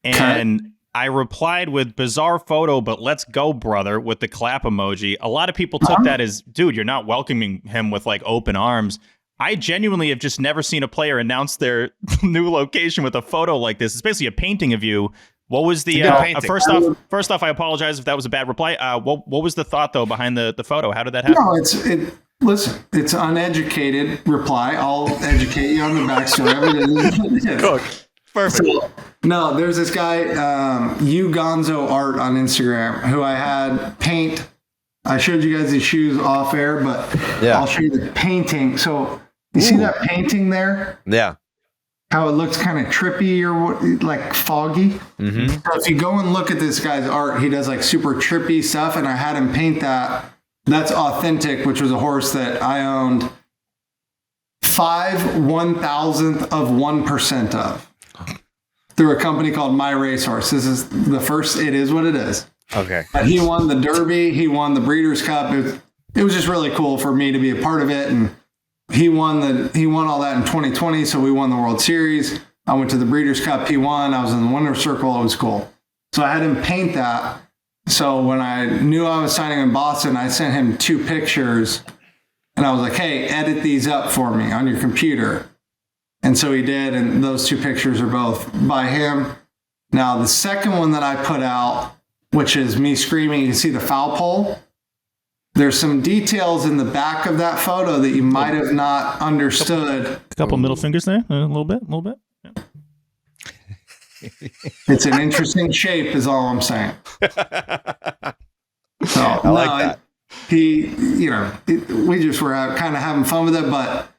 and I replied with bizarre photo, but let's go, brother, with the clap emoji. A lot of people took that as, dude, you're not welcoming him with like open arms. I genuinely have just never seen a player announce their new location with a photo like this. It's basically a painting of you. What was the first off? I apologize if that was a bad reply. What was the thought though behind the photo? How did that happen? No, listen, it's uneducated reply. I'll educate you on the backstory. Cook. Perfect. So, no, there's this guy, you Gonzo Art on Instagram, who I had paint. I showed you guys his shoes off air, but I'll show you the painting. So you see that painting there? Yeah. How it looks kind of trippy or like foggy. Mm-hmm. So if you go and look at this guy's art, he does like super trippy stuff, and I had him paint that. That's Authentic, which was a horse that I owned 1,000th of 1% of through a company called My Racehorse. This is the first. It is what it is. Okay. But he won the Derby. He won the Breeders' Cup. It was just really cool for me to be a part of it, and he won all that in 2020, so we won the World Series. I went to the Breeders' Cup. He won. I was in the winner's circle. It was cool. So I had him paint that. So when I knew I was signing in Boston, I sent him 2 pictures, and I was like, hey, edit these up for me on your computer. And so he did, and those 2 pictures are both by him. Now, the second one that I put out, which is me screaming, you can see the foul pole. There's some details in the back of that photo that you might have not understood. A couple middle fingers there, a little bit. Yeah. It's an interesting shape, is all I'm saying. So, I like that. We just were kind of having fun with it, but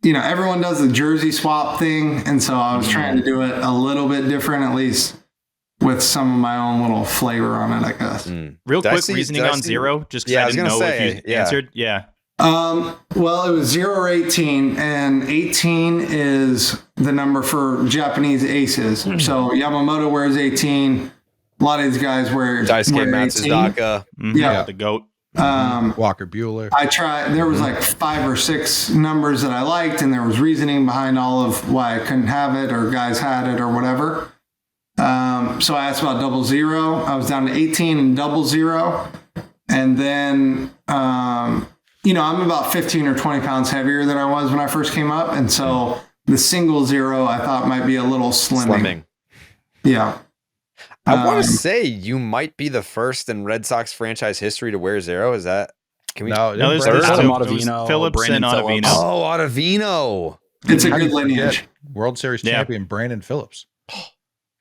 everyone does the jersey swap thing, and so I was trying to do it a little bit different, at least with some of my own little flavor on it, I guess. Real quick, reasoning on 0, just because I didn't know if you answered. Yeah. Well, it was 0 or 18, and 18 is the number for Japanese aces. So Yamamoto wears 18. A lot of these guys wear Daisuke Matsudaira. Yeah, the GOAT. Walker Buehler. I tried. There was like 5 or 6 numbers that I liked, and there was reasoning behind all of why I couldn't have it, or guys had it, or whatever. So I asked about 00. I was down to 18 and 00. And then, I'm about 15 or 20 pounds heavier than I was when I first came up. And so the single 0 I thought might be a little slimming. Yeah. I want to say you might be the first in Red Sox franchise history to wear 0. Is that? Can we? No, there's Ottavino, Phillips and Ottavino. Oh, Ottavino. It's a good lineage. World Series champion Brandon Phillips.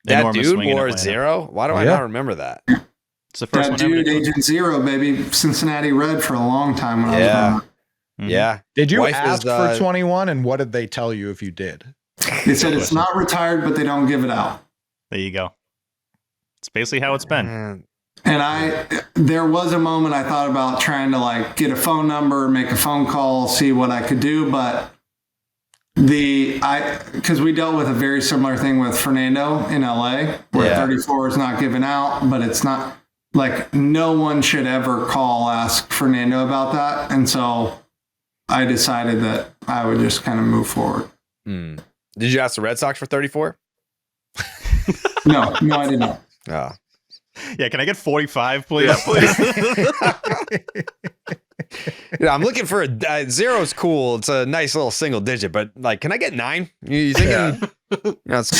That dude wore 0? Why do I not remember that? It's the first that dude, Agent 0, baby. Cincinnati Red for a long time when I was growing up. Yeah. Did you ask for 21, and what did they tell you if you did? They said it's not retired, but they don't give it out. There you go. It's basically how it's been. And there was a moment I thought about trying to like get a phone number, make a phone call, see what I could do, but because we dealt with a very similar thing with Fernando in LA, where 34 is not given out, but it's not like no one should ever ask Fernando about that. And so I decided that I would just kind of move forward. Did you ask the Red Sox for 34? No, I did not. Oh. Yeah, can I get 45, please? Yeah, please. Yeah, I'm looking for a zero's cool. It's a nice little single digit, but like, can I get 9? You thinking? It looks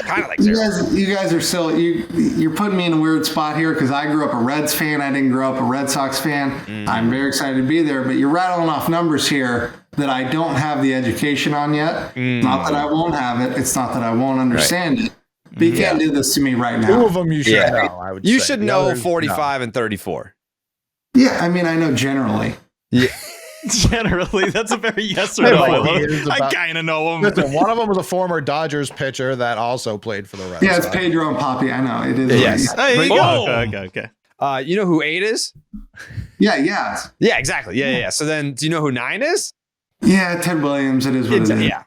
kind of like 0. You guys are still you're putting me in a weird spot here because I grew up a Reds fan. I didn't grow up a Red Sox fan. I'm very excited to be there, but you're rattling off numbers here that I don't have the education on yet. Not that I won't have it. It's not that I won't understand it. But you can't do this to me right now. 2 of them you should know, I would say. You should know 45 and 34. Yeah, I mean, I know generally. Yeah. Generally, that's a very yes or no. I kind of know him. Listen, one of them was a former Dodgers pitcher that also played for the Red Sox. Yeah, it's Pedro and Poppy. I know. It is. Yes. There you go. Okay. You know who 8 is? Yeah. Yeah, exactly. Yeah. So then, do you know who 9 is? Yeah, Ted Williams. It is what it is. Yeah.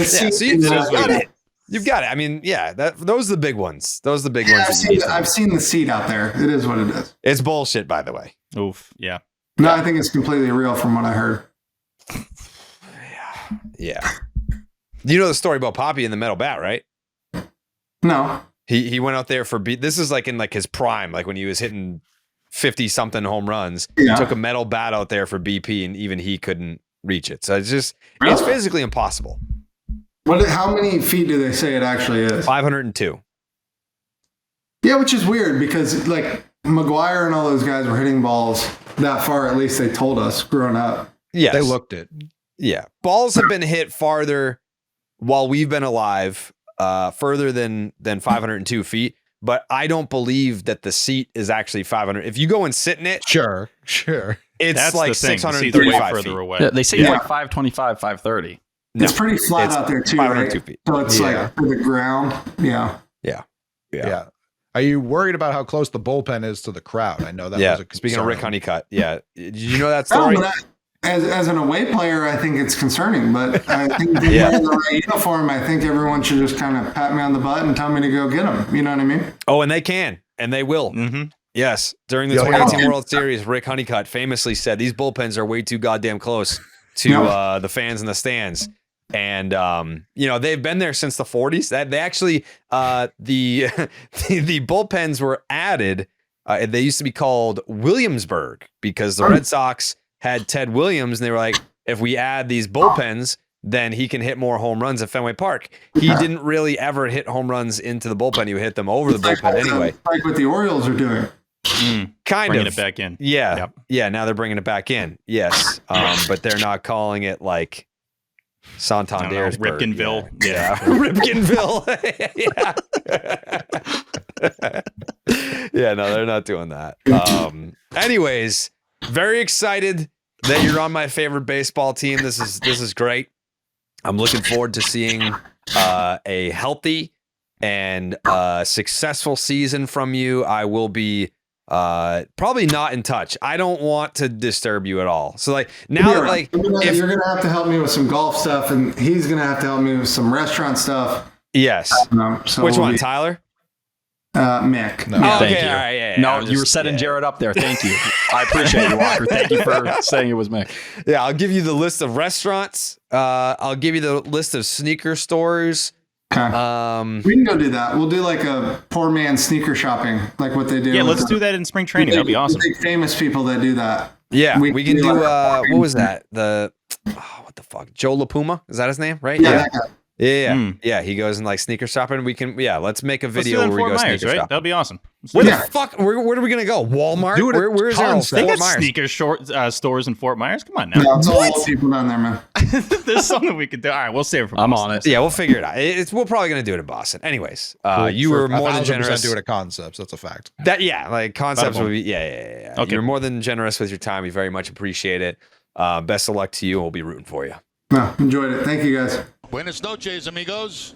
So you've got it. You've got it. I mean, yeah, those are the big ones. Those are the big ones. I've seen the seed out there. It is what it is. It's bullshit, by the way. Oof. Yeah. No, I think it's completely real from what I heard. Yeah. You know the story about Poppy and the metal bat, right? No. He went out there for this is like in like his prime, like when he was hitting 50 something home runs. Yeah. He took a metal bat out there for BP, and even he couldn't reach it. So it's physically impossible. How many feet do they say it actually is? 502. Yeah, which is weird because like McGuire and all those guys were hitting balls that far. At least they told us growing up. Yes. They looked it. Yeah. Balls have been hit farther while we've been alive, further than 502 feet. But I don't believe that the seat is actually 500. If you go and sit in it. Sure. It's that's like 635 further feet. away. Yeah, they say it's like 525, 530. No, it's pretty flat out there too, 502 right? feet. So it's like for the ground. Yeah. Are you worried about how close the bullpen is to the crowd? I know that was a concern. Speaking of Rick Honeycutt, Did you know that story? As an away player, I think it's concerning, but I think if you're in the right uniform, I think everyone should just kind of pat me on the butt and tell me to go get them. You know what I mean? Oh, and they can, and they will. Mm-hmm. Yes. During the 2018 World Series, Rick Honeycutt famously said, these bullpens are way too goddamn close to the fans in the stands. And, they've been there since the 40s. They actually, the bullpens were added. They used to be called Williamsburg because the Red Sox had Ted Williams, and they were like, if we add these bullpens, then he can hit more home runs at Fenway Park. He didn't really ever hit home runs into the bullpen. He would hit them over the bullpen anyway. Like what the Orioles are doing. Bringing it back in. Yeah. Yep. Yeah. Now they're bringing it back in. Yes. But they're not calling it like Santander's Ripkenville. Yeah. Ripkenville. Yeah. No, they're not doing that. Anyways, very excited that you're on my favorite baseball team. This is great. I'm looking forward to seeing a healthy and successful season from you. I will be probably not in touch. I don't want to disturb you at all. So like now, you're gonna have to help me with some golf stuff, and he's gonna have to help me with some restaurant stuff. Yes. So which one, Tyler? Mick. No. Oh, Thank okay, you. all right, yeah, No, you were setting Jared up there. Thank you. I appreciate you, Walker. Thank you for saying it was Mick. Yeah, I'll give you the list of restaurants. I'll give you the list of sneaker stores. Okay. We can go do that. We'll do like a poor man sneaker shopping, like what they do. Yeah, let's do that in spring training. That'd be awesome. Famous people that do that. Yeah, we can do. What was that? What the fuck? Joe LaPuma? Is that his name? Right? Yeah. Yeah. He goes and like sneaker shopping. We can. Yeah, let's make a video where we go sneaker shopping. That'd be awesome. Where the fuck? Where are we gonna go? Walmart? Where's our They got Fort Myers? stores in Fort Myers. Come on now. No, it's all old people down there, man. There's something we could do. All right, we'll save it for I'm Boston. on it. Yeah, we'll figure it out. We're probably gonna do it in Boston. Anyways, you were more than generous. Do it at Concepts. That's a fact. Like Concepts would be. Yeah. Okay. You're more than generous with your time. We very much appreciate it. Best of luck to you. We'll be rooting for you. No, enjoyed it. Thank you, guys. Buenas noches, amigos.